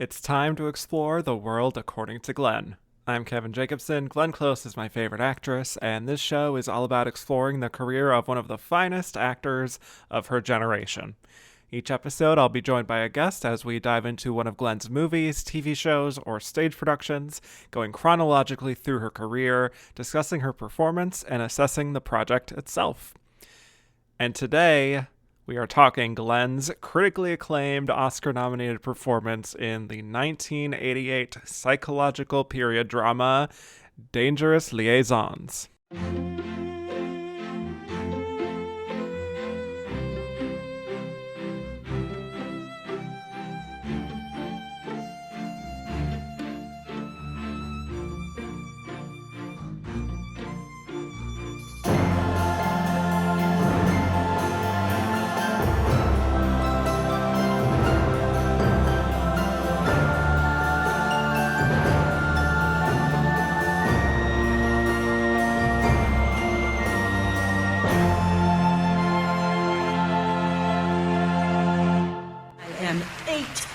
It's time to explore the world according to Glenn. I'm Kevin Jacobsen. Glenn Close is my favorite actress, and this show is all about exploring the career of one of the finest actors of her generation. Each episode, I'll be joined by a guest as we dive into one of Glenn's movies, TV shows, or stage productions, going chronologically through her career, discussing her performance, and assessing the project itself. And today, we are talking Glenn's critically acclaimed Oscar-nominated performance in the 1988 psychological period drama, Dangerous Liaisons.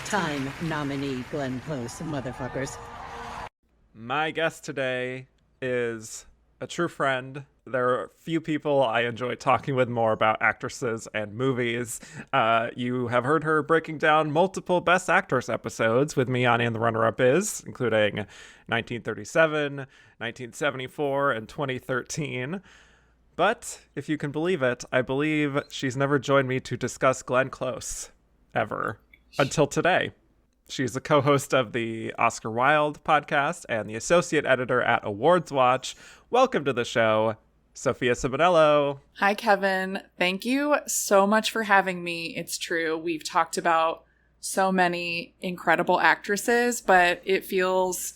Time nominee Glenn Close, motherfuckers. My guest today is a true friend. There are few people I enjoy talking with more about actresses and movies. You have heard her breaking down multiple Best Actress episodes with me on And the Runner-Up Is, including 1937, 1974, and 2013. But, if you can believe it, I believe she's never joined me to discuss Glenn Close, ever. Until today. She's the co-host of the Oscar Wilde podcast and the associate editor at AwardsWatch. Welcome to the show, Sophia Ciminello. Hi, Kevin. Thank you so much for having me. It's true. We've talked about so many incredible actresses, but it feels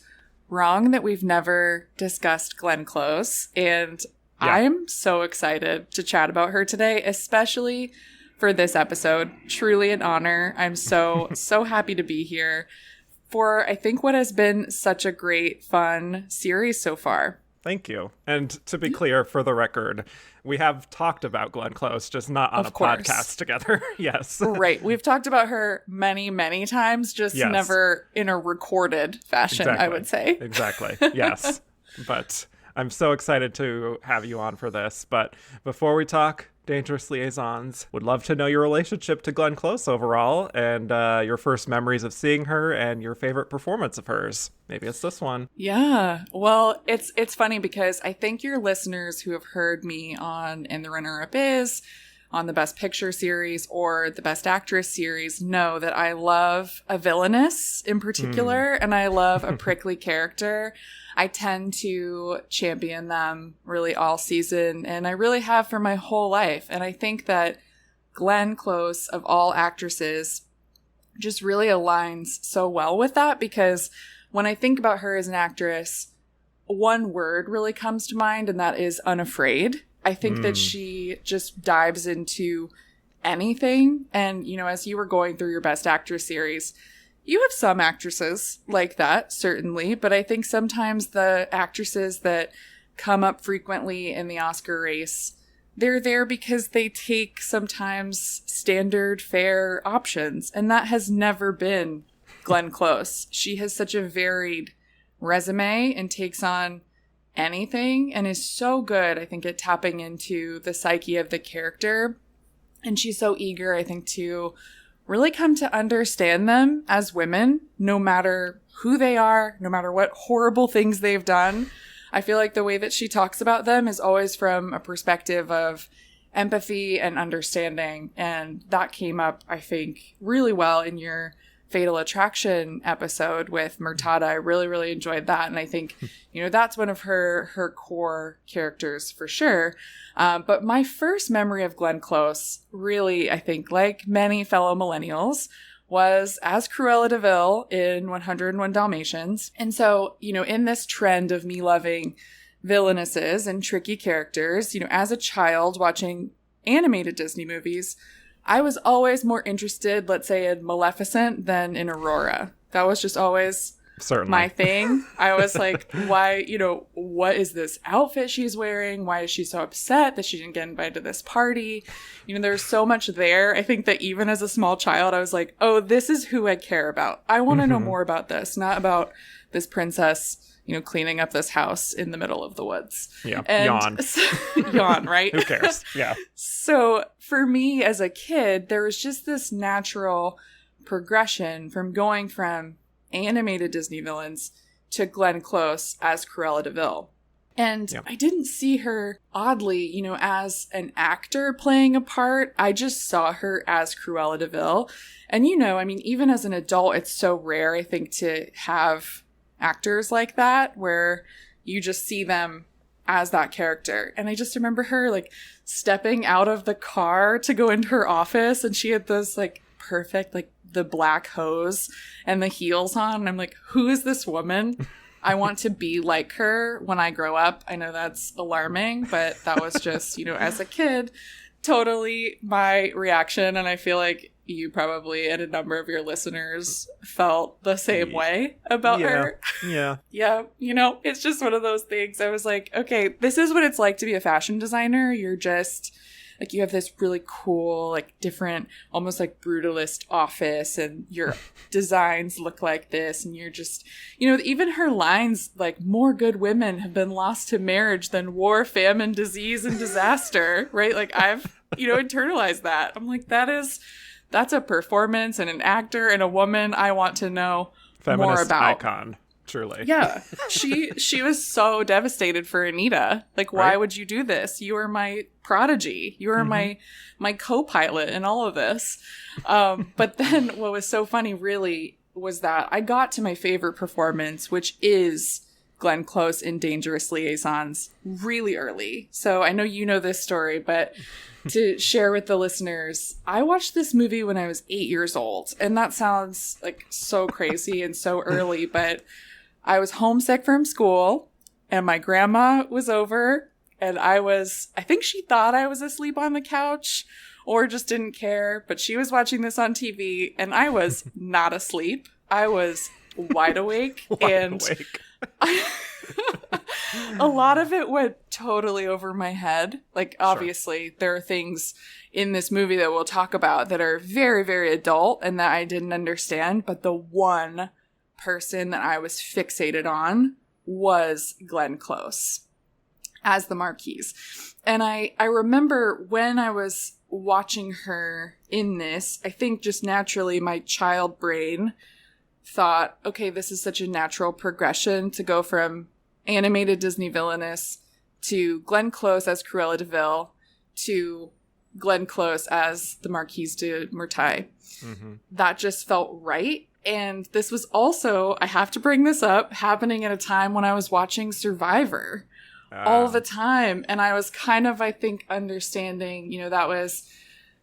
wrong that we've never discussed Glenn Close. And yeah. I'm so excited to chat about her today, especially for this episode. Truly an honor. I'm so happy to be here for, I think, what has been such a great, fun series so far. Thank you. And to be clear, for the record, we have talked about Glenn Close, just not on a podcast together. Yes. Right. We've talked about her many, many times, just never in a recorded fashion, exactly. I would say. Exactly. Yes. But I'm so excited to have you on for this. But before we talk Dangerous Liaisons, would love to know your relationship to Glenn Close overall, and your first memories of seeing her and your favorite performance of hers. Maybe it's this one. Yeah. Well, it's funny because I think your listeners who have heard me on And the Runner-Up Is, on the Best Picture series or the Best Actress series, know that I love a villainess in particular, and I love a prickly character. I tend to champion them really all season, and I really have for my whole life. And I think that Glenn Close, of all actresses, just really aligns so well with that, because when I think about her as an actress, one word really comes to mind, and that is unafraid. I think that she just dives into anything. And, you know, as you were going through your Best Actress series, you have some actresses like that, certainly. But I think sometimes the actresses that come up frequently in the Oscar race, they're there because they take sometimes standard fare options. And that has never been Glenn Close. She has such a varied resume and takes on anything and is so good, I think, at tapping into the psyche of the character. And she's so eager, I think, to really come to understand them as women, no matter who they are, no matter what horrible things they've done. I feel like the way that she talks about them is always from a perspective of empathy and understanding. And that came up, I think, really well in your Fatal Attraction episode with Murtada. I really, really enjoyed that. And I think, you know, that's one of her core characters for sure. But my first memory of Glenn Close, really, I think, like many fellow millennials, was as Cruella de Vil in 101 Dalmatians. And so, you know, in this trend of me loving villainesses and tricky characters, you know, as a child watching animated Disney movies, I was always more interested, let's say, in Maleficent than in Aurora. That was just always Certainly. my thing. I was like, why, what is this outfit she's wearing? Why is she so upset that she didn't get invited to this party? There's so much there. I think that even as a small child, I was like, oh, this is who I care about. I want to know more about this, not about this princess, cleaning up this house in the middle of the woods. Yeah. And Yawn. Yawn, right? Who cares? Yeah. So for me as a kid, there was just this natural progression from going from animated Disney villains to Glenn Close as Cruella de Vil. And I didn't see her, oddly, as an actor playing a part. I just saw her as Cruella de Vil. And, even as an adult, it's so rare, I think, to have actors like that where you just see them as that character. And I just remember her, stepping out of the car to go into her office, and she had those, perfect, the black hose and the heels on. And I'm like, who is this woman? I want to be like her when I grow up. I know that's alarming, but that was just, as a kid, totally my reaction. And I feel like you probably and a number of your listeners felt the same way about her. Yeah. Yeah. It's just one of those things. I was like, okay, this is what it's like to be a fashion designer. You're just you have this really cool, different, almost brutalist office, and your designs look like this. And you're just, even her lines, more good women have been lost to marriage than war, famine, disease, and disaster, right? I've, internalized that. I'm like, that's a performance and an actor and a woman I want to know Feminist more about. Icon, truly. Yeah. She was so devastated for Anita. Why would you do this? You are my prodigy. You are my co-pilot in all of this. But then what was so funny really was that I got to my favorite performance, which is Glenn Close in Dangerous Liaisons, really early. So I know you know this story, but to share with the listeners, I watched this movie when I was 8 years old. And that sounds so crazy and so early, but I was homesick from school and my grandma was over, and I think she thought I was asleep on the couch or just didn't care, but she was watching this on TV and I was not asleep. I was wide awake. A lot of it went totally over my head. Obviously, there are things in this movie that we'll talk about that are very, very adult and that I didn't understand. But the one person that I was fixated on was Glenn Close as the Marquees. And I remember when I was watching her in this, I think just naturally my child brain thought, okay, this is such a natural progression to go from animated Disney villainess to Glenn Close as Cruella de Vil to Glenn Close as the Marquise de Merteuil. Mm-hmm. That just felt right. And this was also, I have to bring this up, happening at a time when I was watching Survivor all the time. And I was kind of, I think, understanding, that was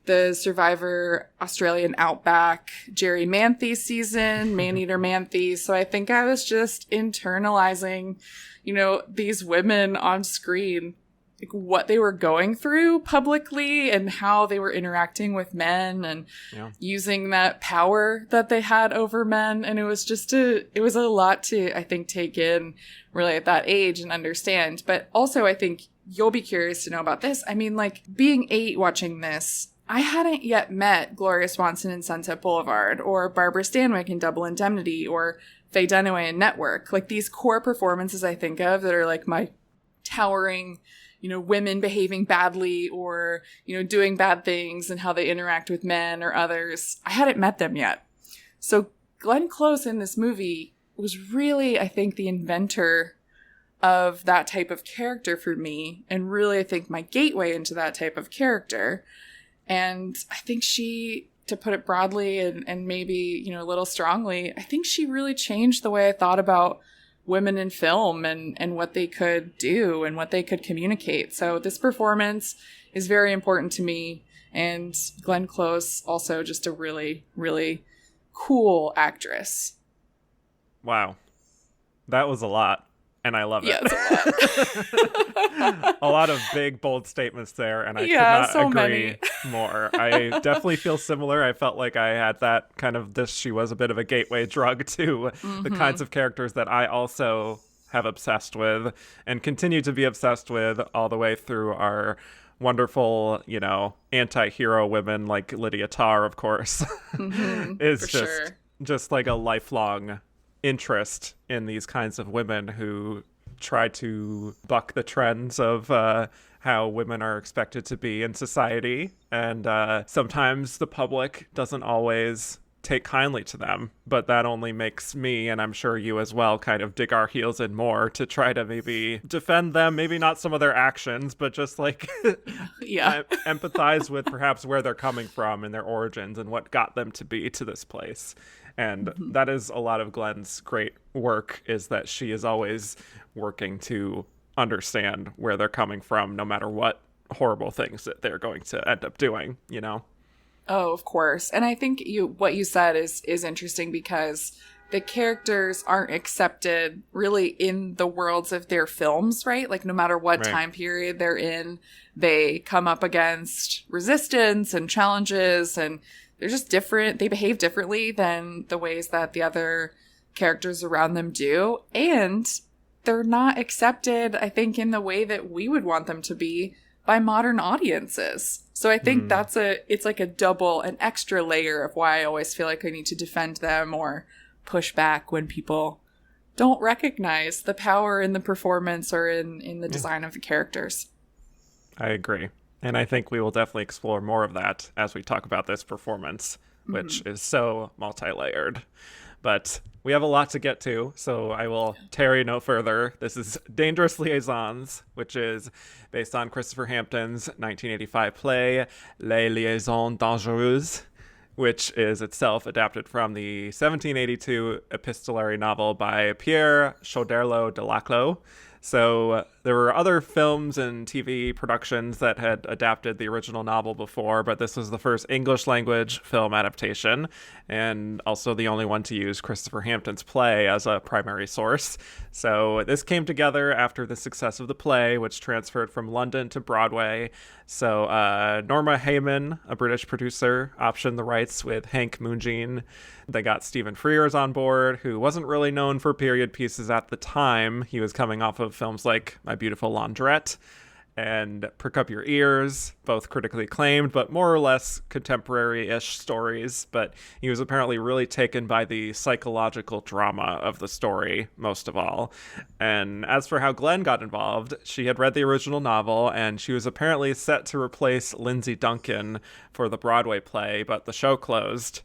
the Survivor Australian Outback Jerry Manthe season, Maneater Manthe. So I think I was just internalizing, these women on screen, what they were going through publicly and how they were interacting with men and using that power that they had over men. And it was a lot to, I think, take in really at that age and understand. But also I think you'll be curious to know about this. I mean, being 8 watching this, I hadn't yet met Gloria Swanson in Sunset Boulevard or Barbara Stanwyck in Double Indemnity or Faye Dunaway in Network. These core performances I think of that are my towering, women behaving badly or, doing bad things and how they interact with men or others. I hadn't met them yet. So Glenn Close in this movie was really, I think, the inventor of that type of character for me, and really, I think, my gateway into that type of character. And I think she, to put it broadly and maybe, a little strongly, I think she really changed the way I thought about women in film and what they could do and what they could communicate. So this performance is very important to me. And Glenn Close, also just a really, really cool actress. Wow. That was a lot. and I love it. Yeah, it's A lot of big, bold statements there, and I could not agree more. I definitely feel similar. I felt like I had that kind of she was a bit of a gateway drug to the kinds of characters that I also have obsessed with and continue to be obsessed with all the way through our wonderful, anti-hero women like Lydia Tarr, of course, is just like a lifelong interest in these kinds of women who try to buck the trends of how women are expected to be in society. And sometimes the public doesn't always take kindly to them, but that only makes me, and I'm sure you as well, kind of dig our heels in more to try to maybe defend them, maybe not some of their actions, but just like empathize with perhaps where they're coming from and their origins and what got them to be to this place. And that is a lot of Glenn's great work, is that she is always working to understand where they're coming from, no matter what horrible things that they're going to end up doing, Oh, of course. And I think what you said is interesting, because the characters aren't accepted really in the worlds of their films, right? Like no matter what time period they're in, they come up against resistance and challenges, and they're just different. They behave differently than the ways that the other characters around them do. And they're not accepted, I think, in the way that we would want them to be by modern audiences. So I think it's like an extra layer of why I always feel like I need to defend them or push back when people don't recognize the power in the performance or in the design of the characters. I agree. And I think we will definitely explore more of that as we talk about this performance, which is so multi-layered. But we have a lot to get to, so I will tarry no further. This is Dangerous Liaisons, which is based on Christopher Hampton's 1985 play, Les Liaisons Dangereuses, which is itself adapted from the 1782 epistolary novel by Pierre Choderlos de Laclos. So there were other films and TV productions that had adapted the original novel before, but this was the first English language film adaptation, and also the only one to use Christopher Hampton's play as a primary source. So this came together after the success of the play, which transferred from London to Broadway. So Norma Heyman, a British producer, optioned the rights with Hank Moonjean. They got Stephen Frears on board, who wasn't really known for period pieces at the time. He was coming off of films like My Beautiful Laundrette and Prick Up Your Ears, both critically acclaimed, but more or less contemporary-ish stories. But he was apparently really taken by the psychological drama of the story, most of all. And as for how Glenn got involved, she had read the original novel, and she was apparently set to replace Lindsay Duncan for the Broadway play, but the show closed.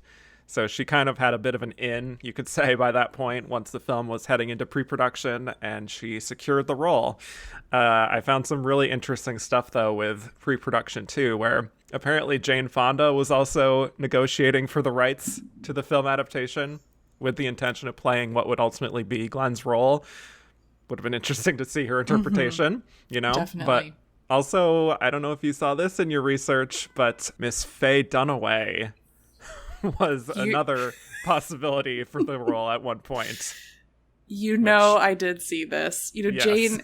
So she kind of had a bit of an in, you could say, by that point, once the film was heading into pre-production, and she secured the role. I found some really interesting stuff, though, with pre-production, too, where apparently Jane Fonda was also negotiating for the rights to the film adaptation with the intention of playing what would ultimately be Glenn's role. Would have been interesting to see her interpretation, Definitely. But also, I don't know if you saw this in your research, but Miss Faye Dunaway was another possibility for the role at one point. I did see this. Yes.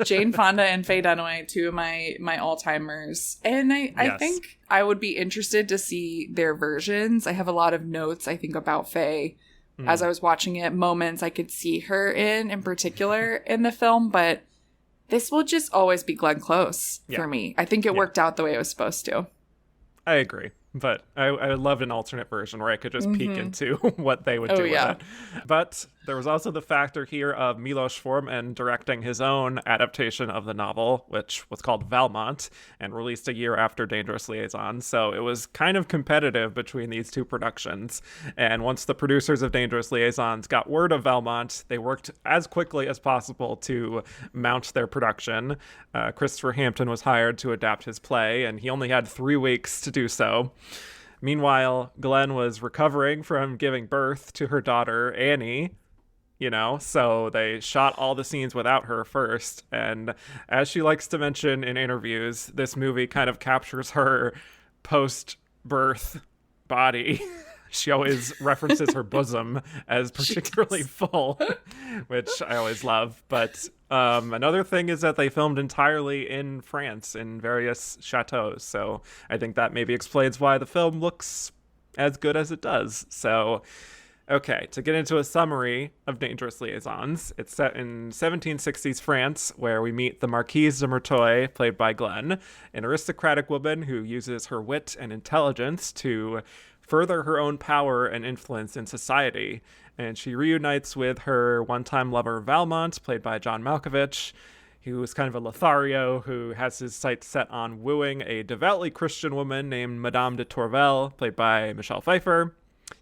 Jane Fonda and Faye Dunaway, two of my all-timers. And I think I would be interested to see their versions. I have a lot of notes, I think, about Faye. As I was watching it, moments I could see her in particular in the film, but this will just always be Glenn Close for me. I think it worked out the way it was supposed to. I agree. But I loved an alternate version where I could just peek into what they would do with it. But there was also the factor here of Milos Forman directing his own adaptation of the novel, which was called Valmont, and released a year after Dangerous Liaisons. So it was kind of competitive between these two productions. And once the producers of Dangerous Liaisons got word of Valmont, they worked as quickly as possible to mount their production. Christopher Hampton was hired to adapt his play, and he only had 3 weeks to do so. Meanwhile, Glenn was recovering from giving birth to her daughter, Annie, so they shot all the scenes without her first. And as she likes to mention in interviews, this movie kind of captures her post-birth body. She always references her bosom as particularly full, which I always love. But another thing is that they filmed entirely in France in various chateaus. So I think that maybe explains why the film looks as good as it does. So, okay, to get into a summary of Dangerous Liaisons, it's set in 1760s France, where we meet the Marquise de Merteuil, played by Glenn, an aristocratic woman who uses her wit and intelligence to further her own power and influence in society. And she reunites with her one-time lover Valmont, played by John Malkovich, who is kind of a Lothario who has his sights set on wooing a devoutly Christian woman named Madame de Tourvel, played by Michelle Pfeiffer,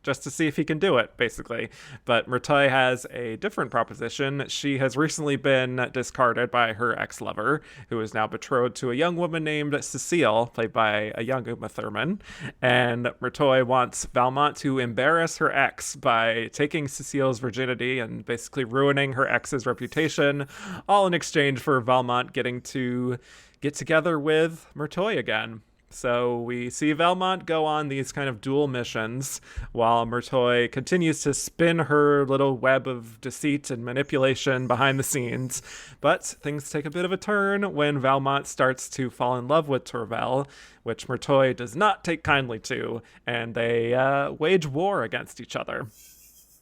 just to see if he can do it, basically. But Merteuil has a different proposition. She has recently been discarded by her ex-lover, who is now betrothed to a young woman named Cecile, played by a young Uma Thurman. And Merteuil wants Valmont to embarrass her ex by taking Cecile's virginity and basically ruining her ex's reputation, all in exchange for Valmont getting to get together with Merteuil again. So we see Valmont go on these kind of dual missions while Merteuil continues to spin her little web of deceit and manipulation behind the scenes. But things take a bit of a turn when Valmont starts to fall in love with Tourvel, which Merteuil does not take kindly to, and they wage war against each other.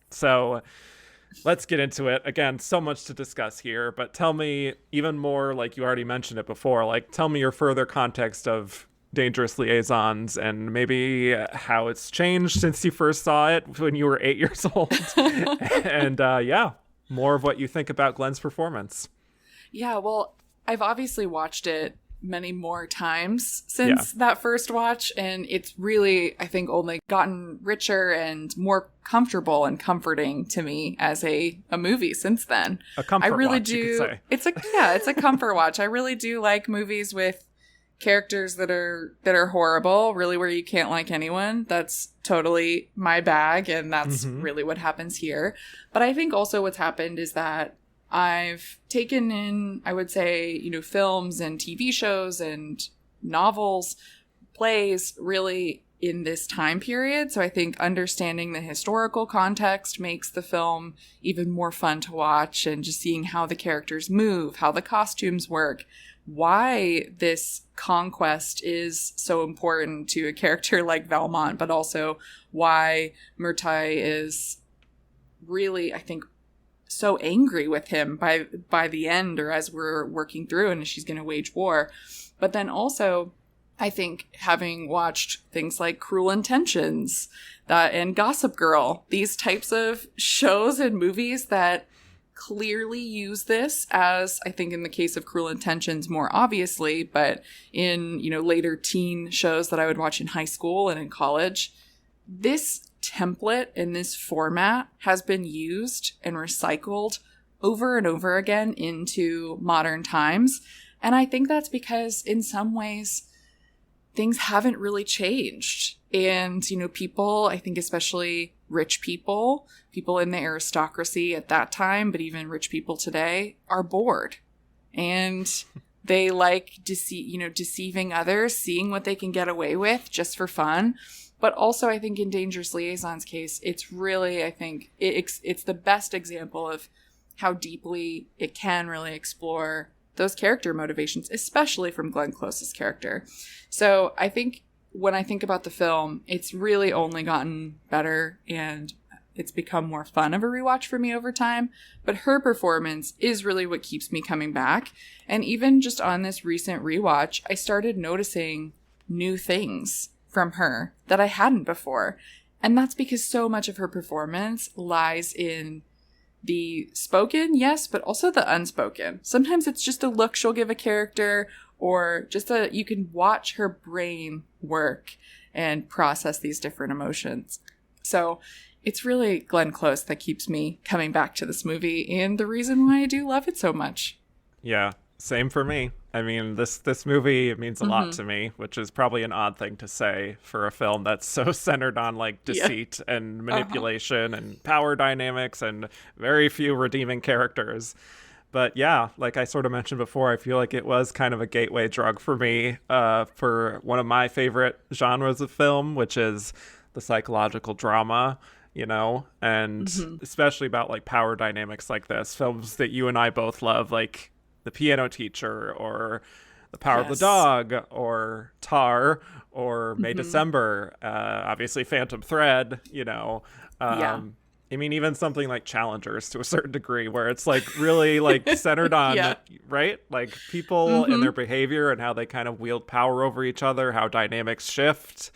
So let's get into it. Again, so much to discuss here, but tell me even more, like you already mentioned it before, like tell me your further context of Dangerous Liaisons and maybe how it's changed since you first saw it when you were 8 years old. And yeah, more of what you think about Glenn's performance. Yeah, well, I've obviously watched it many more times since that first watch, and it's really, I think, only gotten richer and more comfortable and comforting to me as a movie since then. A comfort I really watch, do. you could say. It's a comfort watch. I really do like movies with characters that are horrible, really, where you can't like anyone. That's totally my bag, and that's really what happens here. But I think also what's happened is that I've taken in, I would say, films and TV shows and novels, plays, really in this time period. So I think understanding the historical context makes the film even more fun to watch, and just seeing how the characters move, how the costumes work, why this conquest is so important to a character like Valmont, but also why Merteuil is really, I think, so angry with him by the end, or as we're working through and she's going to wage war. But then also, I think, having watched things like Cruel Intentions and Gossip Girl, these types of shows and movies that clearly use this, as I think in the case of Cruel Intentions more obviously, but in later teen shows that I would watch in high school and in college, this template and this format has been used and recycled over and over again into modern times. And I think that's because in some ways things haven't really changed. And, people, I think especially rich people in the aristocracy at that time, but even rich people today, are bored. And they like deceiving others, seeing what they can get away with just for fun. But also, I think in Dangerous Liaisons' case, it's really, I think, it's the best example of how deeply it can really explore those character motivations, especially from Glenn Close's character. So I think when I think about the film, it's really only gotten better, and it's become more fun of a rewatch for me over time. But her performance is really what keeps me coming back. And even just on this recent rewatch, I started noticing new things from her that I hadn't before. And that's because so much of her performance lies in the spoken, yes, but also the unspoken. Sometimes it's just a look she'll give a character, or just you can watch her brain work and process these different emotions. So it's really Glenn Close that keeps me coming back to this movie, and the reason why I do love it so much. Yeah, same for me. I mean, this movie means a lot to me, which is probably an odd thing to say for a film that's so centered on like deceit and manipulation and power dynamics and very few redeeming characters. But yeah, like I sort of mentioned before, I feel like it was kind of a gateway drug for me for one of my favorite genres of film, which is the psychological drama, you know, and especially about like power dynamics like this. Films that you and I both love, like The Piano Teacher or The Power of the Dog or Tar or May December, obviously Phantom Thread, you know. I mean, even something like Challengers to a certain degree, where it's like really like centered on, right? Like people and their behavior and how they kind of wield power over each other, how dynamics shift,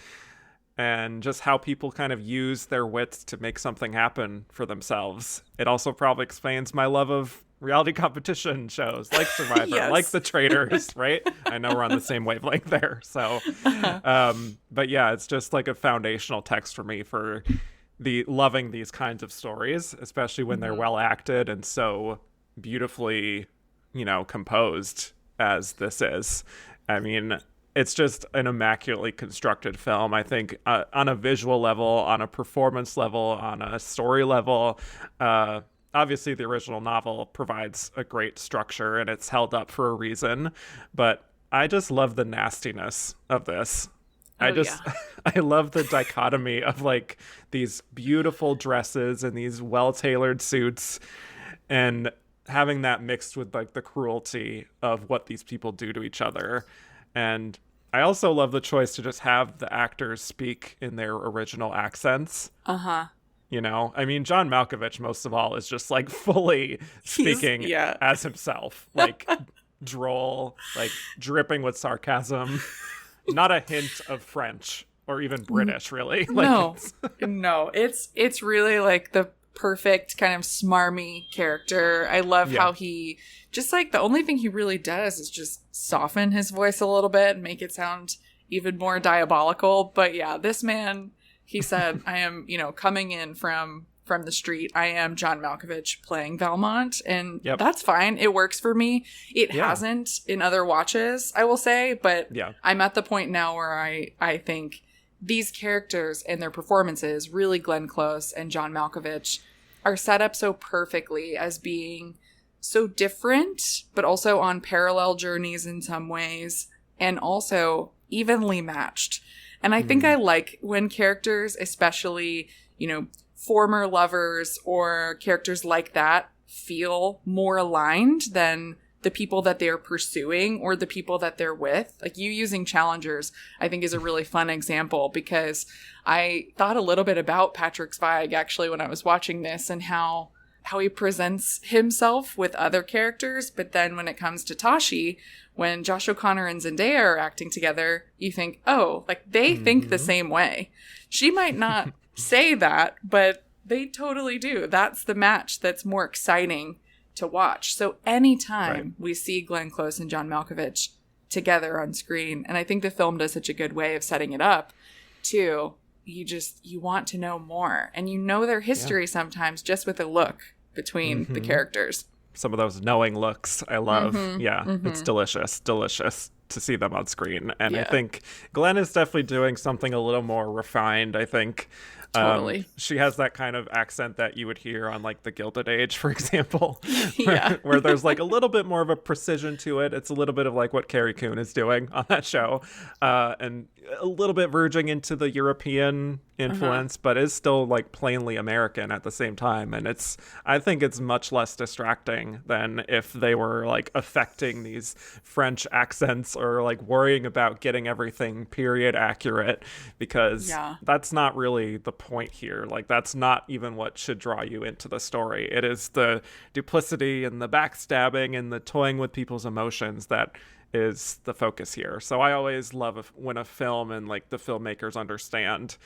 and just how people kind of use their wits to make something happen for themselves. It also probably explains my love of reality competition shows like Survivor, like The Traitors, right? I know we're on the same wavelength there. So, but yeah, it's just like a foundational text for me for loving these kinds of stories, especially when they're well acted and so beautifully, you know, composed as this is. I mean, it's just an immaculately constructed film. I think on a visual level, on a performance level, on a story level. Obviously, the original novel provides a great structure and it's held up for a reason, but I just love the nastiness of this. I love the dichotomy of like these beautiful dresses and these well-tailored suits and having that mixed with like the cruelty of what these people do to each other. And I also love the choice to just have the actors speak in their original accents. You know, I mean, John Malkovich, most of all, is just like fully speaking as himself, like droll, like dripping with sarcasm. Not a hint of French or even British, really. Like, no, it's really like the perfect kind of smarmy character. I love how he just like the only thing he really does is just soften his voice a little bit and make it sound even more diabolical. But yeah, this man, he said, I am, you know, coming in from the street. I am John Malkovich playing Valmont, and that's fine. It works for me. It hasn't in other watches, I will say, but I'm at the point now where I think these characters and their performances, really Glenn Close and John Malkovich, are set up so perfectly as being so different, but also on parallel journeys in some ways, and also evenly matched. And I think I like when characters, especially, you know, former lovers or characters like that, feel more aligned than the people that they're pursuing or the people that they're with. Like you using Challengers, I think is a really fun example, because I thought a little bit about Patrick Zweig actually when I was watching this and how he presents himself with other characters. But then when it comes to Tashi, when Josh O'Connor and Zendaya are acting together, you think, oh, like they think the same way. She might not say that, but they totally do. That's the match that's more exciting to watch. So anytime we see Glenn Close and John Malkovich together on screen, and I think the film does such a good way of setting it up too, you want to know more, and you know their history sometimes just with a look between the characters. Some of those knowing looks I love. It's delicious to see them on screen. And I think Glenn is definitely doing something a little more refined. I think totally. She has that kind of accent that you would hear on like The Gilded Age, for example, where there's like a little bit more of a precision to it. It's a little bit of like what Carrie Coon is doing on that show, and a little bit verging into the European influence, but is still like plainly American at the same time. And I think it's much less distracting than if they were like affecting these French accents or like worrying about getting everything period accurate, because that's not really the point here. Like that's not even what should draw you into the story. It is the duplicity and the backstabbing and the toying with people's emotions that is the focus here. So I always love when a film and like the filmmakers understand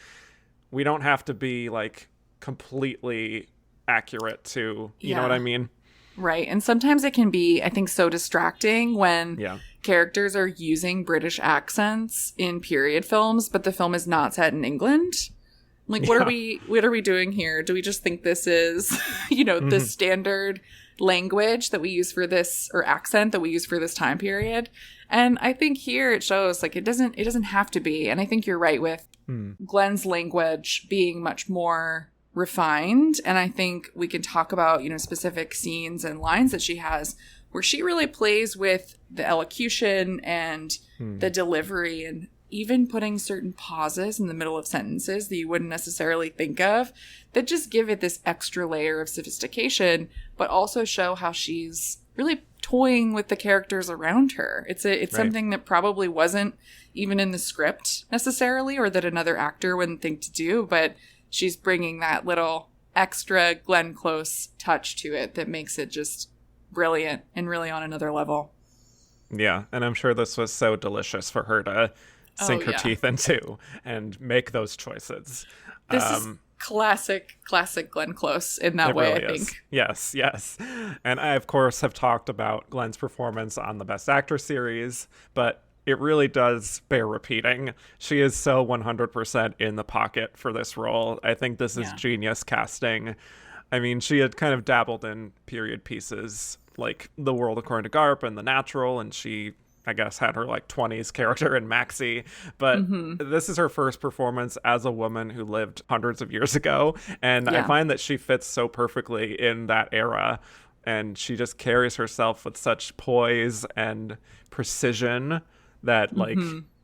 we don't have to be like completely accurate to, you know what I mean? Right. And sometimes it can be, I think, so distracting when characters are using British accents in period films, but the film is not set in England. Like, what are we doing here? Do we just think this is, you know, the standard language that we use for this, or accent that we use for this time period? And I think here it shows like it doesn't have to be. And I think you're right with Glenn's language being much more refined. And I think we can talk about, you know, specific scenes and lines that she has where she really plays with the elocution and the delivery and even putting certain pauses in the middle of sentences that you wouldn't necessarily think of that just give it this extra layer of sophistication, but also show how she's really toying with the characters around her. It's Right. something that probably wasn't even in the script necessarily, or that another actor wouldn't think to do, but she's bringing that little extra Glenn Close touch to it that makes it just brilliant and really on another level. Yeah, and I'm sure this was so delicious for her to sink her teeth into and make those choices. This is classic Glenn Close in that way, really I is. think. Yes. And I, of course, have talked about Glenn's performance on the Best Actor series, but it really does bear repeating. She is so 100% in the pocket for this role. I think this is genius casting. I mean, she had kind of dabbled in period pieces like The World According to Garp and The Natural, and she, I guess, had her like 20s character in Maxie. But this is her first performance as a woman who lived hundreds of years ago. And I find that she fits so perfectly in that era. And she just carries herself with such poise and precision that, like,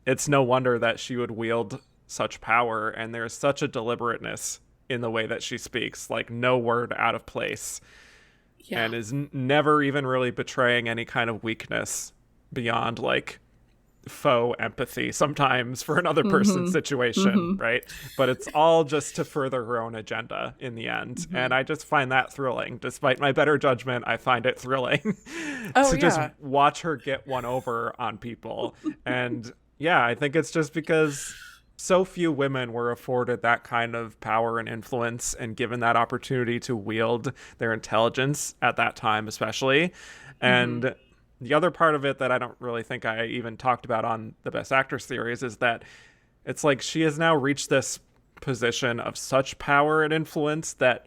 it's no wonder that she would wield such power. And there's such a deliberateness in the way that she speaks, like no word out of place. And is never even really betraying any kind of weakness beyond like faux empathy sometimes for another person's situation, right? But it's all just to further her own agenda in the end. And I just find that thrilling. Despite my better judgment, I find it thrilling to just watch her get one over on people. And yeah, I think it's just because so few women were afforded that kind of power and influence and given that opportunity to wield their intelligence at that time, especially. And the other part of it that I don't really think I even talked about on the Best Actor series is that it's like she has now reached this position of such power and influence that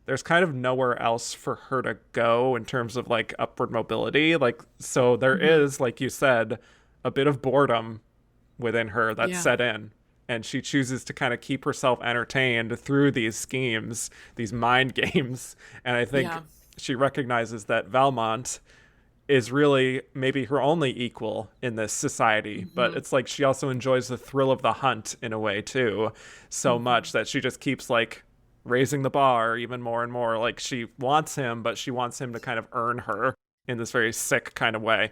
there's kind of nowhere else for her to go in terms of like upward mobility. Like, so there is, like you said, a bit of boredom within her that's set in, and she chooses to kind of keep herself entertained through these schemes, these mind games. And I think she recognizes that Valmont is really maybe her only equal in this society, but it's like she also enjoys the thrill of the hunt in a way too, so much that she just keeps like raising the bar even more and more. Like she wants him, but she wants him to kind of earn her in this very sick kind of way.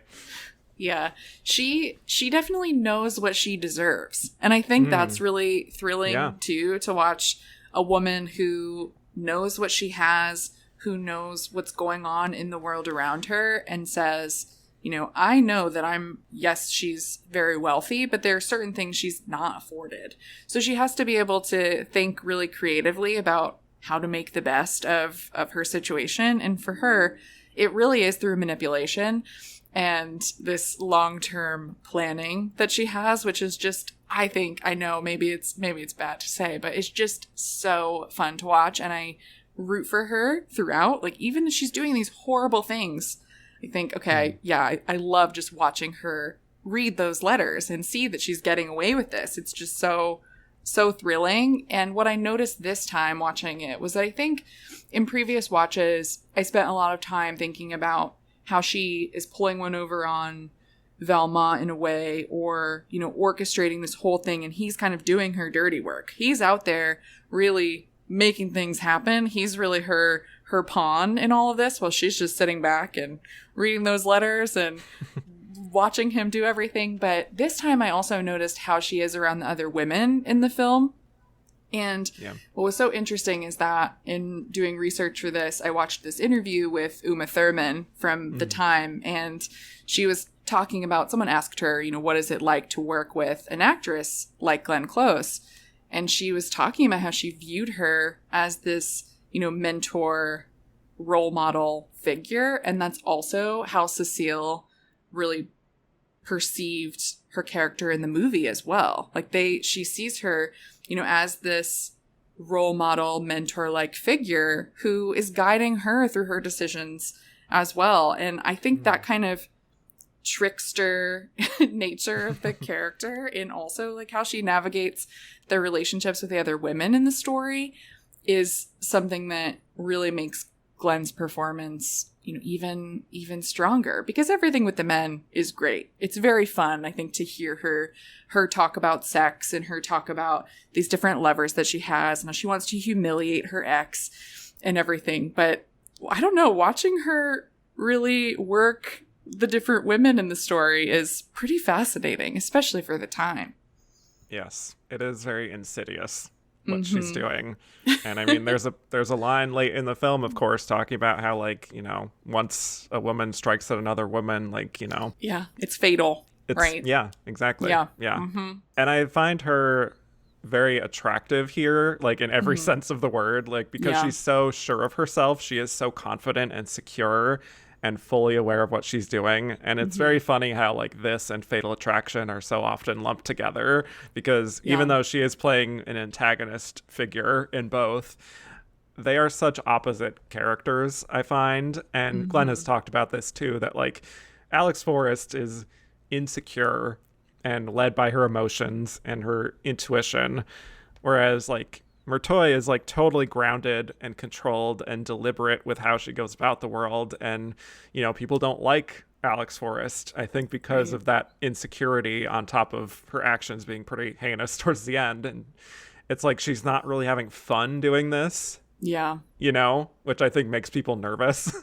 Yeah, she definitely knows what she deserves. And I think that's really thrilling, too, to watch a woman who knows what she has, who knows what's going on in the world around her, and says, you know, I know that she's very wealthy, but there are certain things she's not afforded. So she has to be able to think really creatively about how to make the best of her situation. And for her, it really is through manipulation and this long-term planning that she has, which is just, I know maybe it's bad to say, but it's just so fun to watch. And I root for her throughout. Like, even if she's doing these horrible things, I think, okay, I love just watching her read those letters and see that she's getting away with this. It's just so thrilling. And what I noticed this time watching it was that I think in previous watches, I spent a lot of time thinking about how she is pulling one over on Valmont in a way, or, you know, orchestrating this whole thing, and he's kind of doing her dirty work. He's out there really making things happen. He's really her pawn in all of this, while she's just sitting back and reading those letters and watching him do everything. But this time I also noticed how she is around the other women in the film. And what was so interesting is that in doing research for this, I watched this interview with Uma Thurman from the time, and she was talking about, someone asked her, you know, what is it like to work with an actress like Glenn Close? And she was talking about how she viewed her as this, you know, mentor, role model figure. And that's also how Cecile really perceived her character in the movie as well. Like she sees her, you know, as this role model, mentor-like figure who is guiding her through her decisions as well. And I think that kind of trickster nature of the character, and also like how she navigates their relationships with the other women in the story, is something that really makes Glenn's performance even stronger, because everything with the men is great. It's very fun, I think, to hear her talk about sex and her talk about these different levers that she has and how she wants to humiliate her ex and everything. But I don't know, watching her really work the different women in the story is pretty fascinating, especially for the time. Yes, it is very insidious what she's doing. And I mean, there's a line late in the film, of course, talking about how, like, once a woman strikes at another woman, like, Yeah, it's fatal, right? Yeah, exactly. Yeah. And I find her very attractive here, like, in every sense of the word, like, because she's so sure of herself. She is so confident and secure and fully aware of what she's doing. And it's very funny how, like, this and Fatal Attraction are so often lumped together, because even though she is playing an antagonist figure in both, they are such opposite characters, I find. And Glenn has talked about this too, that, like, Alex Forrest is insecure and led by her emotions and her intuition, whereas, like, Murtoy is, like, totally grounded and controlled and deliberate with how she goes about the world. And, people don't like Alex Forrest, I think, because of that insecurity on top of her actions being pretty heinous towards the end. And it's like she's not really having fun doing this. Yeah. Which I think makes people nervous.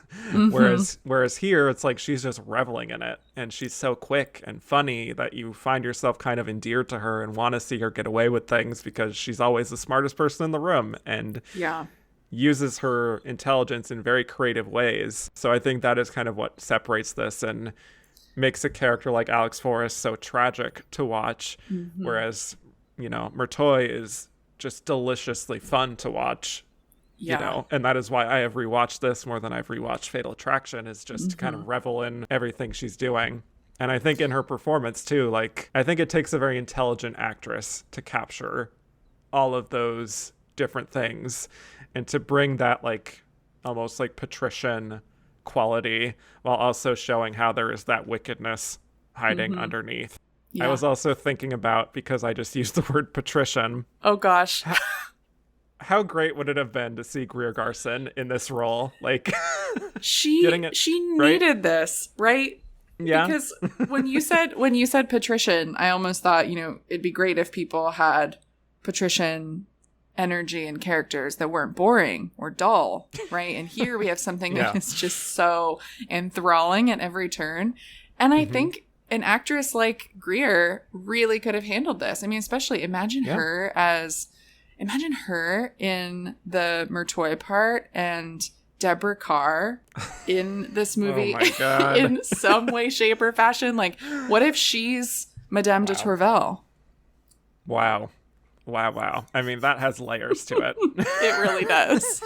Whereas here, it's like she's just reveling in it. And she's so quick and funny that you find yourself kind of endeared to her and want to see her get away with things, because she's always the smartest person in the room and uses her intelligence in very creative ways. So I think that is kind of what separates this and makes a character like Alex Forrest so tragic to watch. Whereas, Murtoy is just deliciously fun to watch. And that is why I have rewatched this more than I've rewatched Fatal Attraction, is just to kind of revel in everything she's doing. And I think in her performance too, like, I think it takes a very intelligent actress to capture all of those different things and to bring that, like, almost like patrician quality while also showing how there is that wickedness hiding underneath. I was also thinking about, because I just used the word patrician. Oh gosh. How great would it have been to see Greer Garson in this role? Like, she needed this, right? Yeah. Because when you said patrician, I almost thought, it'd be great if people had patrician energy and characters that weren't boring or dull, right? And here we have something that is just so enthralling at every turn. And I think an actress like Greer really could have handled this. I mean, especially imagine her in the Murtoy part and Deborah Carr in this movie in some way, shape, or fashion. Like, what if she's Madame de Tourvel? Wow. I mean, that has layers to it. It really does.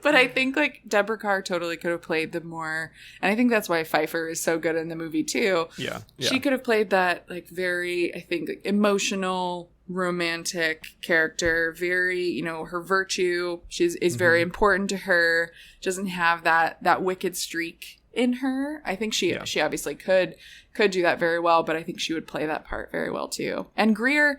But I think, like, Deborah Carr totally could have played the more, and I think that's why Pfeiffer is so good in the movie too. Yeah. She could have played that, like, very, I think, like, emotional, romantic character. Very, her virtue is very important to her. She doesn't have that wicked streak in her. I think she obviously could do that very well, but I think she would play that part very well too. And Greer,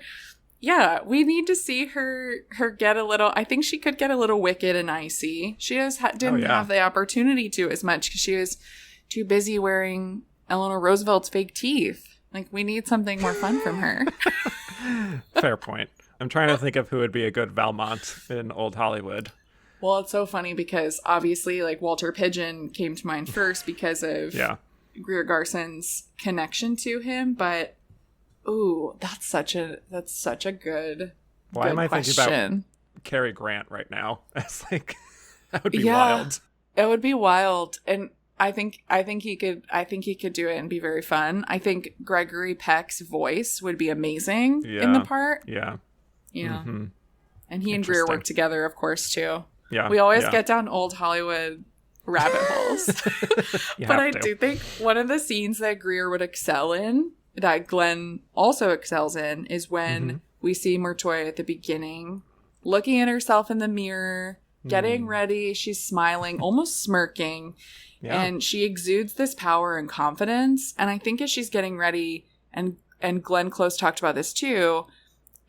we need to see her get a little, I think she could get a little wicked and icy. She didn't have the opportunity to as much because she was too busy wearing Eleanor Roosevelt's fake teeth. Like, we need something more fun from her. Fair point. I'm trying to think of who would be a good Valmont in old Hollywood. Well, it's so funny because obviously, like, Walter Pidgeon came to mind first because of Greer Garson's connection to him. But, ooh, that's such a good Why am I question. Thinking about Cary Grant right now? It's like, that would be wild. It would be wild. And I think he could do it and be very fun. I think Gregory Peck's voice would be amazing in the part. Yeah. And he and Greer work together, of course, too. Yeah. We always get down old Hollywood rabbit holes. But I do think one of the scenes that Greer would excel in, that Glenn also excels in, is when we see Murtoy at the beginning looking at herself in the mirror, getting ready. She's smiling, almost smirking. Yeah. And she exudes this power and confidence. And I think as she's getting ready, and Glenn Close talked about this too,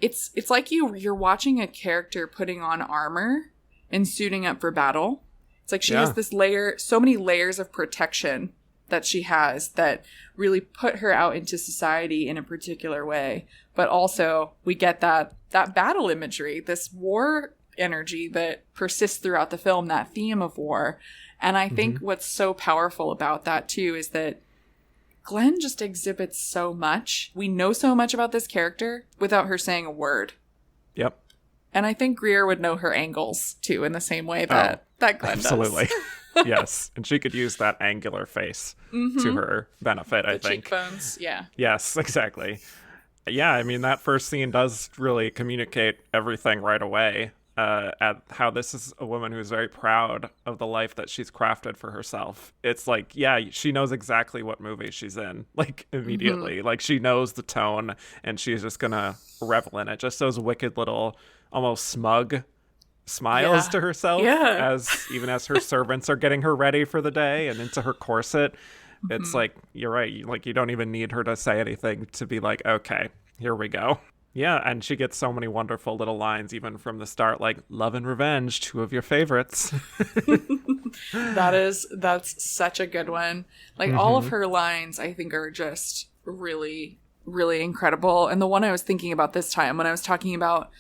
it's like you're watching a character putting on armor and suiting up for battle. It's like she has this layer, so many layers of protection that she has that really put her out into society in a particular way. But also we get that battle imagery, this war energy that persists throughout the film, that theme of war. And I think what's so powerful about that too is that Glenn just exhibits so much. We know so much about this character without her saying a word. Yep. And I think Greer would know her angles too in the same way that Glenn absolutely. does. Yes. And she could use that angular face to her benefit, I think. Cheekbones, yeah. Yes, exactly. Yeah, I mean, that first scene does really communicate everything right away. At how this is a woman who's very proud of the life that she's crafted for herself. It's like, yeah, she knows exactly what movie she's in, like, immediately. Like, she knows the tone, and she's just gonna revel in it. Just those wicked little, almost smug smiles to herself, even as her servants are getting her ready for the day and into her corset. It's like, you're right, like, you don't even need her to say anything to be like, okay, here we go. Yeah, and she gets so many wonderful little lines even from the start, like love and revenge, two of your favorites. That's such a good one. Like all of her lines I think are just really, really incredible. And the one I was thinking about this time when I was talking about